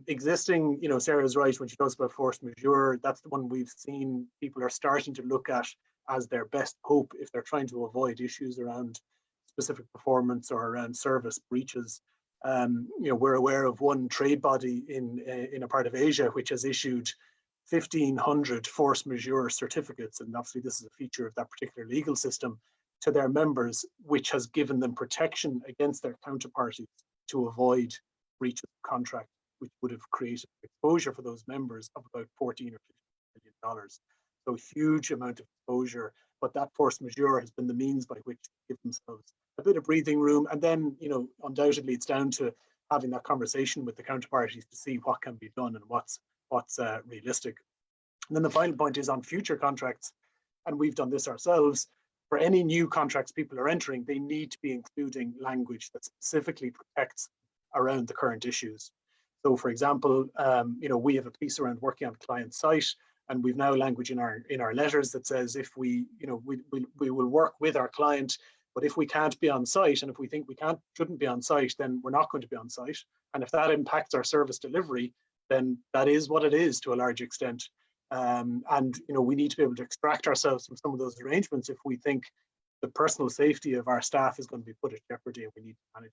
Existing, Sarah's right when she talks about force majeure. That's the one we've seen people are starting to look at as their best hope if they're trying to avoid issues around specific performance or around service breaches. We're aware of one trade body in a part of Asia which has issued 1,500 force majeure certificates, and obviously this is a feature of that particular legal system, to their members, which has given them protection against their counterparties to avoid breach of contract, which would have created exposure for those members of about $14 or $15 million. So huge amount of exposure, but that force majeure has been the means by which to give themselves a bit of breathing room. And then, undoubtedly it's down to having that conversation with the counterparties to see what can be done and what's realistic. And then the final point is on future contracts, and we've done this ourselves. For any new contracts people are entering, they need to be including language that specifically protects around the current issues. So, for example, we have a piece around working on client site, and we've now language in our letters that says if we will work with our client, but if we can't be on site, and if we think we shouldn't be on site, then we're not going to be on site. And if that impacts our service delivery, then that is what it is to a large extent. We need to be able to extract ourselves from some of those arrangements if we think the personal safety of our staff is going to be put at jeopardy, and we need to manage.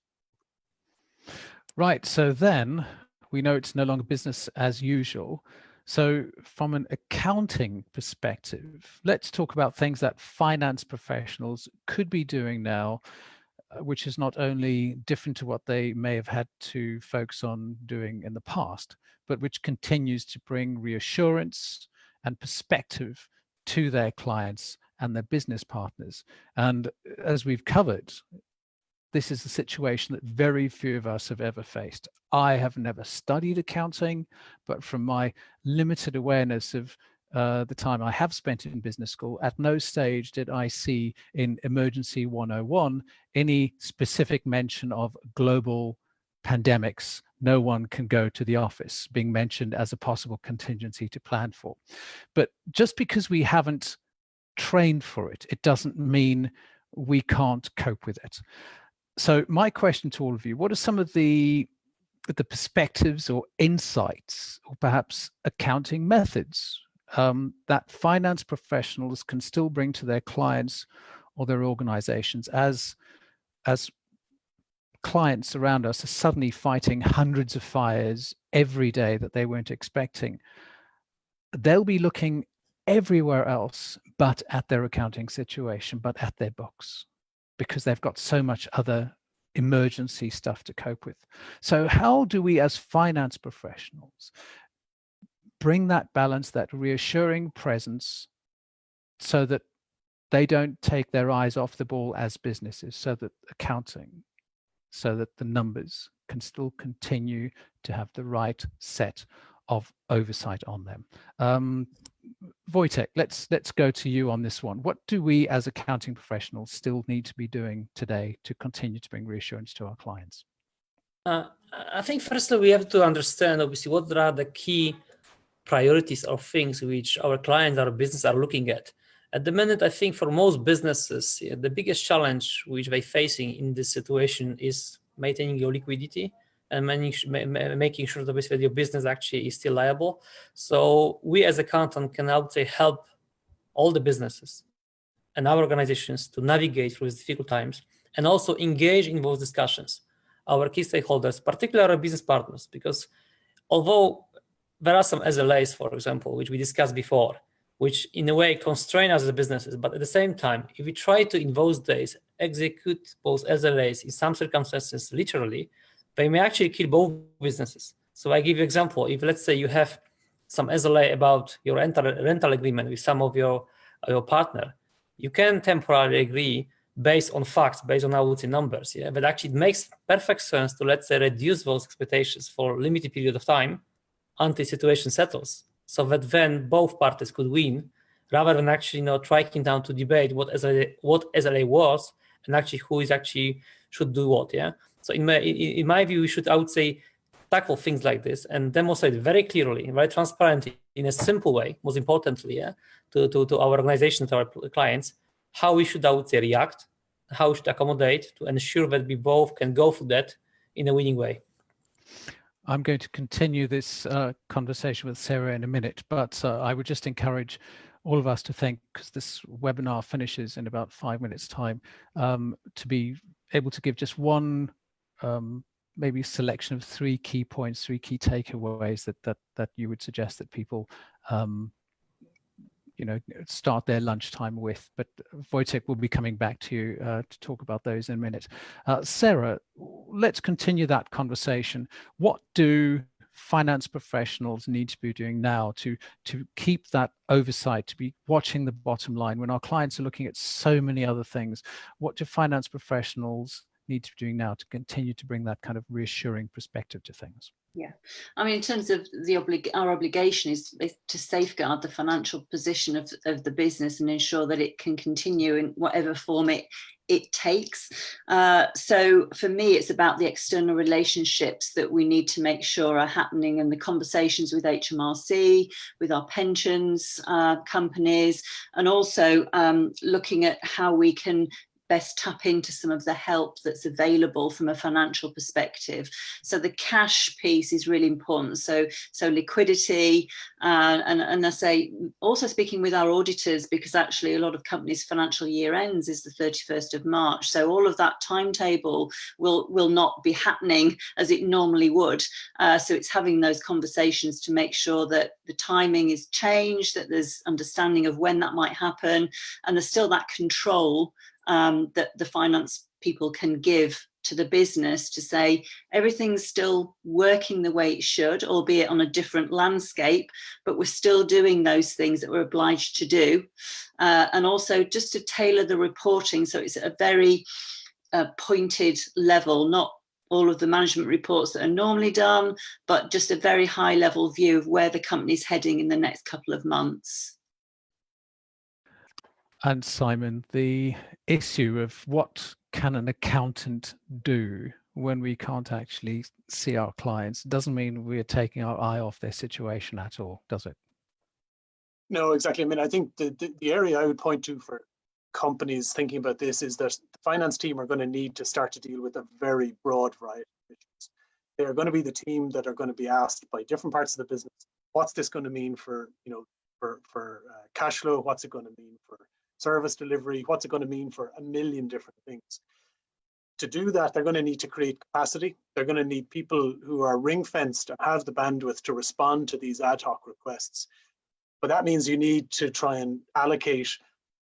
Right. So then we know it's no longer business as usual. So from an accounting perspective, let's talk about things that finance professionals could be doing now, which is not only different to what they may have had to focus on doing in the past, but which continues to bring reassurance and perspective to their clients and their business partners. And as we've covered, this is a situation that very few of us have ever faced. I have never studied accounting, but from my limited awareness of the time I have spent in business school, at no stage did I see in Emergency 101 any specific mention of global pandemics. No one can go to the office being mentioned as a possible contingency to plan for. But just because we haven't trained for it, it doesn't mean we can't cope with it. So my question to all of you, what are some of the perspectives or insights, or perhaps accounting methods that finance professionals can still bring to their clients or their organizations as clients around us are suddenly fighting hundreds of fires every day that they weren't expecting? They'll be looking everywhere else but at their accounting situation, but at their books, because they've got so much other emergency stuff to cope with. So how do we as finance professionals bring that balance, that reassuring presence, so that they don't take their eyes off the ball as businesses, so that accounting, so that the numbers can still continue to have the right set of oversight on them? Wojtek, let's go to you on this one. What do we as accounting professionals still need to be doing today to continue to bring reassurance to our clients? I think firstly we have to understand obviously what are the key priorities or things which our clients, our business are looking at. At the minute, I think for most businesses, the biggest challenge which they're facing in this situation is maintaining your liquidity and making sure that basically your business actually is still liable. So we as accountant can, I would say, help all the businesses and our organizations to navigate through these difficult times and also engage in those discussions. Our key stakeholders, particularly our business partners, because although there are some SLAs, for example, which we discussed before, which in a way constrain us as businesses, but at the same time, if we try to, in those days, execute those SLAs in some circumstances literally, they may actually kill both businesses. So I give you an example. If let's say you have some SLA about your rental agreement with some of your partner, you can temporarily agree based on facts, based on, I would say, numbers. Yeah, but actually it makes perfect sense to, let's say, reduce those expectations for a limited period of time until the situation settles, so that then both parties could win, rather than actually striking down to debate what SLA was and actually who is actually should do what. Yeah. So in my view, we should, I would say, tackle things like this and demonstrate very clearly, very transparently, in a simple way, most importantly, yeah, to our organization, to our clients, how we should, I would say, react, how we should accommodate to ensure that we both can go through that in a winning way. I'm going to continue this conversation with Sarah in a minute, but I would just encourage all of us to think, because this webinar finishes in about 5 minutes time, to be able to give just one maybe selection of 3 key points, 3 key takeaways that you would suggest that people start their lunchtime with. But Wojtek will be coming back to you to talk about those in a minute. Sarah, let's continue that conversation. What do finance professionals need to be doing now to keep that oversight, to be watching the bottom line when our clients are looking at so many other things? What do finance professionals need to be doing now to continue to bring that kind of reassuring perspective to things? Yeah, I mean, in terms of our obligation is to safeguard the financial position of the business and ensure that it can continue in whatever form it takes. So for me, it's about the external relationships that we need to make sure are happening, and the conversations with HMRC, with our pensions companies, and also looking at how we can best tap into some of the help that's available from a financial perspective. So the cash piece is really important. So liquidity, and I say also speaking with our auditors, because actually a lot of companies' financial year ends is the 31st of March. So all of that timetable will not be happening as it normally would. So it's having those conversations to make sure that the timing is changed, that there's understanding of when that might happen, and there's still that control that the finance people can give to the business to say everything's still working the way it should, albeit on a different landscape, but we're still doing those things that we're obliged to do. And also just to tailor the reporting so it's at a very pointed level, not all of the management reports that are normally done, but just a very high level view of where the company's heading in the next couple of months. And Simon, the issue of what can an accountant do when we can't actually see our clients doesn't mean we're taking our eye off their situation at all, does it? No, exactly. I mean, I think the area I would point to for companies thinking about this is that the finance team are going to need to start to deal with a very broad variety of issues. They are going to be the team that are going to be asked by different parts of the business, what's this going to mean for, for cash flow? What's it going to mean for service delivery? What's it going to mean for a million different things? To do that, they're going to need to create capacity. They're going to need people who are ring-fenced and have the bandwidth to respond to these ad hoc requests. But that means you need to try and allocate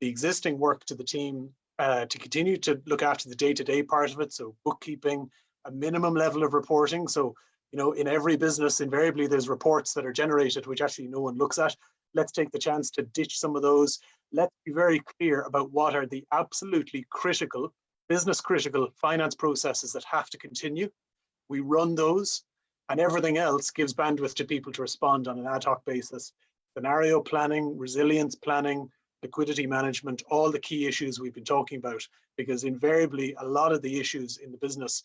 the existing work to the team to continue to look after the day-to-day part of it. So bookkeeping, a minimum level of reporting. So, in every business, invariably there's reports that are generated which actually no one looks at. Let's take the chance to ditch some of those. Let's be very clear about what are the absolutely critical, business critical finance processes that have to continue. We run those, and everything else gives bandwidth to people to respond on an ad hoc basis. Scenario planning, resilience planning, liquidity management, all the key issues we've been talking about, because invariably a lot of the issues in the business,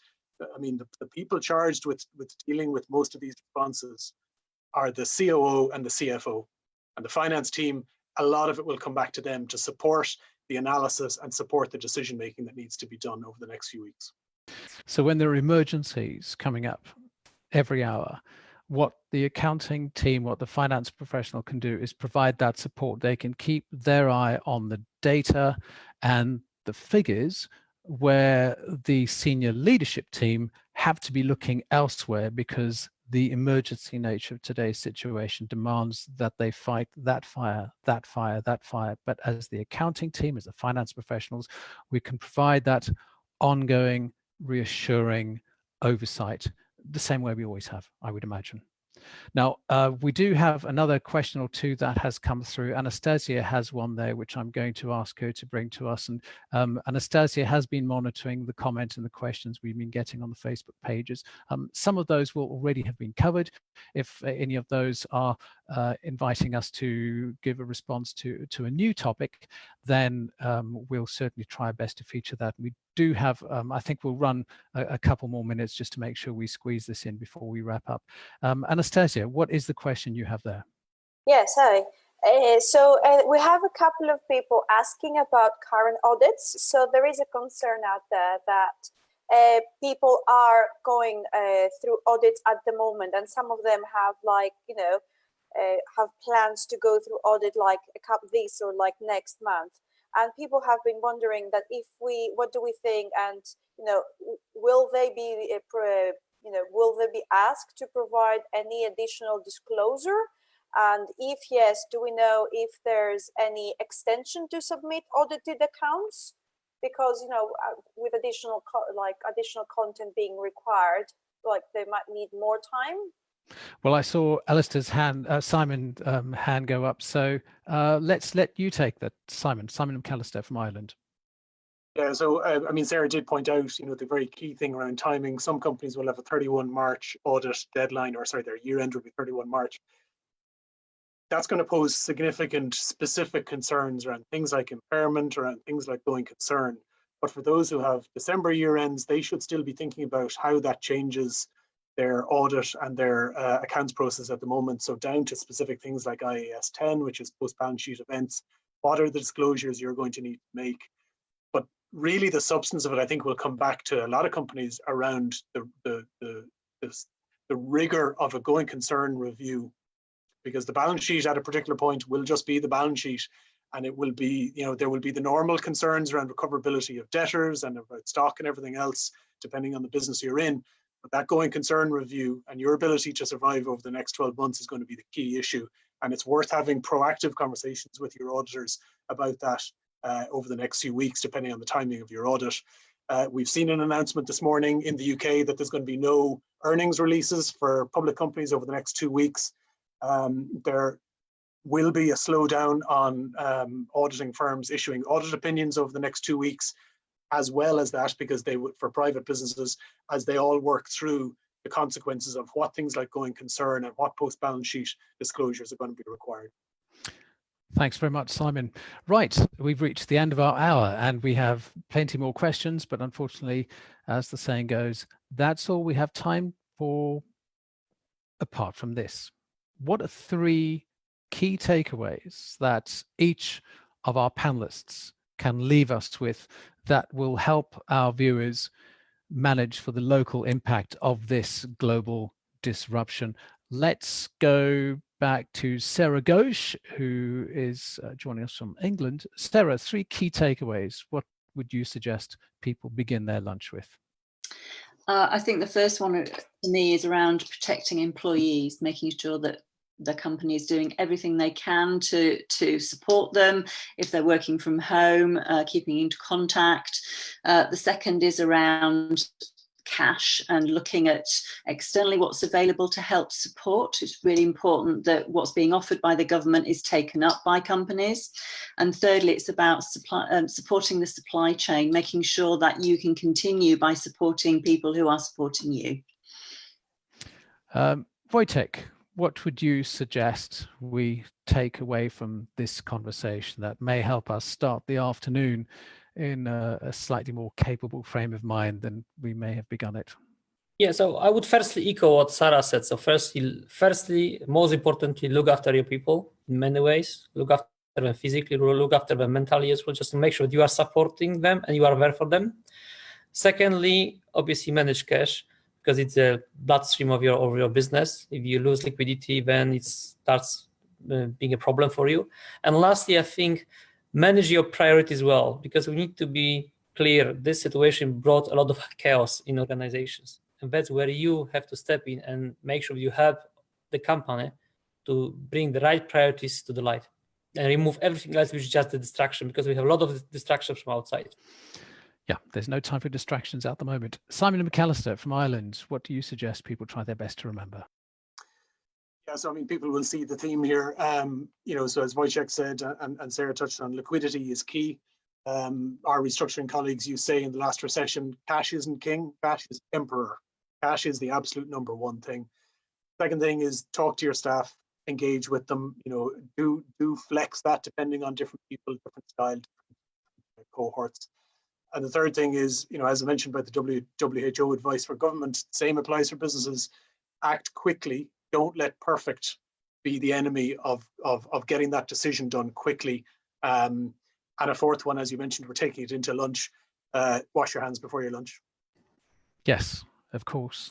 I mean, the people charged with dealing with most of these responses are the COO and the CFO. And the finance team, a lot of it will come back to them to support the analysis and support the decision making that needs to be done over the next few weeks. So when there are emergencies coming up every hour, what the accounting team, what the finance professional can do is provide that support. They can keep their eye on the data and the figures, where the senior leadership team have to be looking elsewhere because the emergency nature of today's situation demands that they fight that fire, that fire, that fire. But as the accounting team, as the finance professionals, we can provide that ongoing, reassuring oversight the same way we always have, I would imagine. Now, we do have another question or two that has come through. Anastasia has one there, which I'm going to ask her to bring to us. And Anastasia has been monitoring the comments and the questions we've been getting on the Facebook pages. Some of those will already have been covered. If any of those are inviting us to give a response to a new topic, then we'll certainly try our best to feature that. We do have, I think we'll run a couple more minutes just to make sure we squeeze this in before we wrap up. Anastasia, what is the question you have there? Yes, hi. So we have a couple of people asking about current audits. So there is a concern out there that people are going through audits at the moment, and some of them have have plans to go through audit like this or like next month. And people have been wondering that what do we think, and will they be will they be asked to provide any additional disclosure? And if yes, do we know if there's any extension to submit audited accounts? Because with additional content being required, like they might need more time. Well, I saw Alistair's hand, Simon hand go up. So let's let you take that, Simon MacAllister from Ireland. Yeah, so I mean, Sarah did point out, the very key thing around timing. Some companies will have a 31 March audit deadline, or sorry, their year end will be 31 March. That's going to pose significant specific concerns around things like impairment, around things like going concern. But for those who have December year ends, they should still be thinking about how that changes their audit and their accounts process at the moment. So down to specific things like IAS 10, which is post-balance sheet events. What are the disclosures you're going to need to make? But really the substance of it, I think, will come back to a lot of companies around the rigor of a going concern review, because the balance sheet at a particular point will just be the balance sheet, and it will be, there will be the normal concerns around recoverability of debtors and about stock and everything else, depending on the business you're in. But that going concern review and your ability to survive over the next 12 months is going to be the key issue. And it's worth having proactive conversations with your auditors about that over the next few weeks, depending on the timing of your audit. We've seen an announcement this morning in the UK that there's going to be no earnings releases for public companies over the next 2 weeks. There will be a slowdown on auditing firms issuing audit opinions over the next 2 weeks, as well as that, because they would, for private businesses, as they all work through the consequences of what things like going concern and what post-balance sheet disclosures are going to be required. Thanks very much, Simon. Right, we've reached the end of our hour and we have plenty more questions, but unfortunately, as the saying goes, that's all we have time for apart from this. What are 3 key takeaways that each of our panelists can leave us with that will help our viewers manage for the local impact of this global disruption? Let's go back to Sarah Ghosh, who is joining us from England. Sarah, 3 key takeaways. What would you suggest people begin their lunch with? I think the first one to me is around protecting employees, making sure that the company is doing everything they can to support them if they're working from home, keeping into contact. The second is around cash and looking at externally what's available to help support. It's really important that what's being offered by the government is taken up by companies. And thirdly, it's about supporting the supply chain, making sure that you can continue by supporting people who are supporting you. Wojtek, what would you suggest we take away from this conversation that may help us start the afternoon in a slightly more capable frame of mind than we may have begun it? Yeah, so I would firstly echo what Sarah said. So firstly, most importantly, look after your people in many ways. Look after them physically, look after them mentally as well, just to make sure that you are supporting them and you are there for them. Secondly, obviously manage cash, because it's a bloodstream of your business. If you lose liquidity, then it starts being a problem for you. And lastly, I think manage your priorities well, because we need to be clear. This situation brought a lot of chaos in organizations, and that's where you have to step in and make sure you help the company to bring the right priorities to the light and remove everything else which is just a distraction, because we have a lot of distractions from outside. Yeah, there's no time for distractions at the moment. Simon MacAllister from Ireland, what do you suggest people try their best to remember? Yeah, so I mean, people will see the theme here. So as Wojtek said, and Sarah touched on, liquidity is key. Our restructuring colleagues used to say in the last recession, cash isn't king, cash is emperor. Cash is the absolute number one thing. Second thing is talk to your staff, engage with them. Do flex that depending on different people, different style, different cohorts. And the third thing is, as I mentioned about the WHO advice for government, same applies for businesses. Act quickly. Don't let perfect be the enemy of getting that decision done quickly. And a fourth one, as you mentioned, we're taking it into lunch. Wash your hands before your lunch. Yes, of course.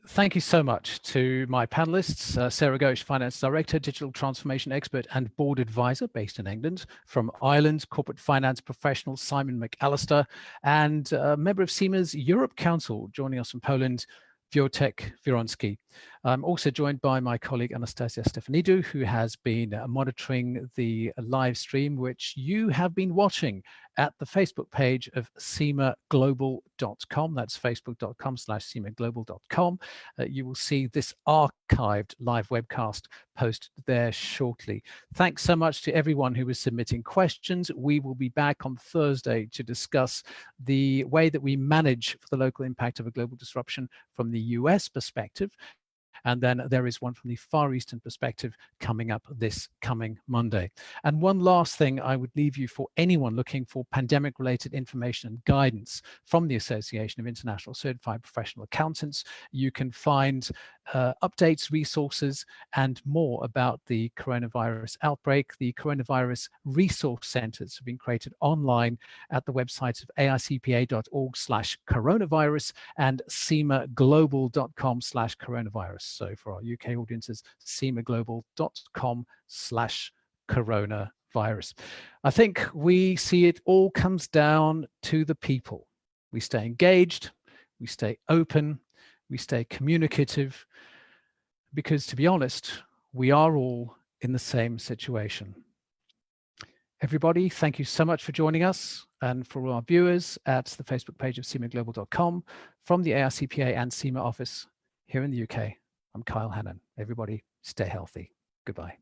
Thank you so much to my panelists, Sarah Ghosh, Finance Director, Digital Transformation Expert and Board Advisor based in England. From Ireland, Corporate Finance Professional Simon MacAllister, and a member of SEMA's Europe Council, joining us from Poland, Wojtek Wieronski. I'm also joined by my colleague Anastasia Stefanidou, who has been monitoring the live stream, which you have been watching at the Facebook page of cemaglobal.com. That's facebook.com/cemaglobal.com. You will see this archived live webcast posted there shortly. Thanks so much to everyone who was submitting questions. We will be back on Thursday to discuss the way that we manage for the local impact of a global disruption from the US perspective. And then there is one from the Far Eastern perspective coming up this coming Monday. And one last thing I would leave you for anyone looking for pandemic-related information and guidance from the Association of International Certified Professional Accountants. You can find updates, resources, and more about the coronavirus outbreak. The coronavirus resource centers have been created online at the websites of aicpa.org/coronavirus and cemaglobal.com/coronavirus. So for our UK audiences, cemaglobal.com/coronavirus. I think we see it all comes down to the people. We stay engaged, we stay open, we stay communicative, because to be honest, we are all in the same situation. Everybody, thank you so much for joining us, and for all our viewers at the Facebook page of cemaglobal.com from the AICPA and CEMA office here in the UK. I'm Kyle Hannan. Everybody, stay healthy. Goodbye.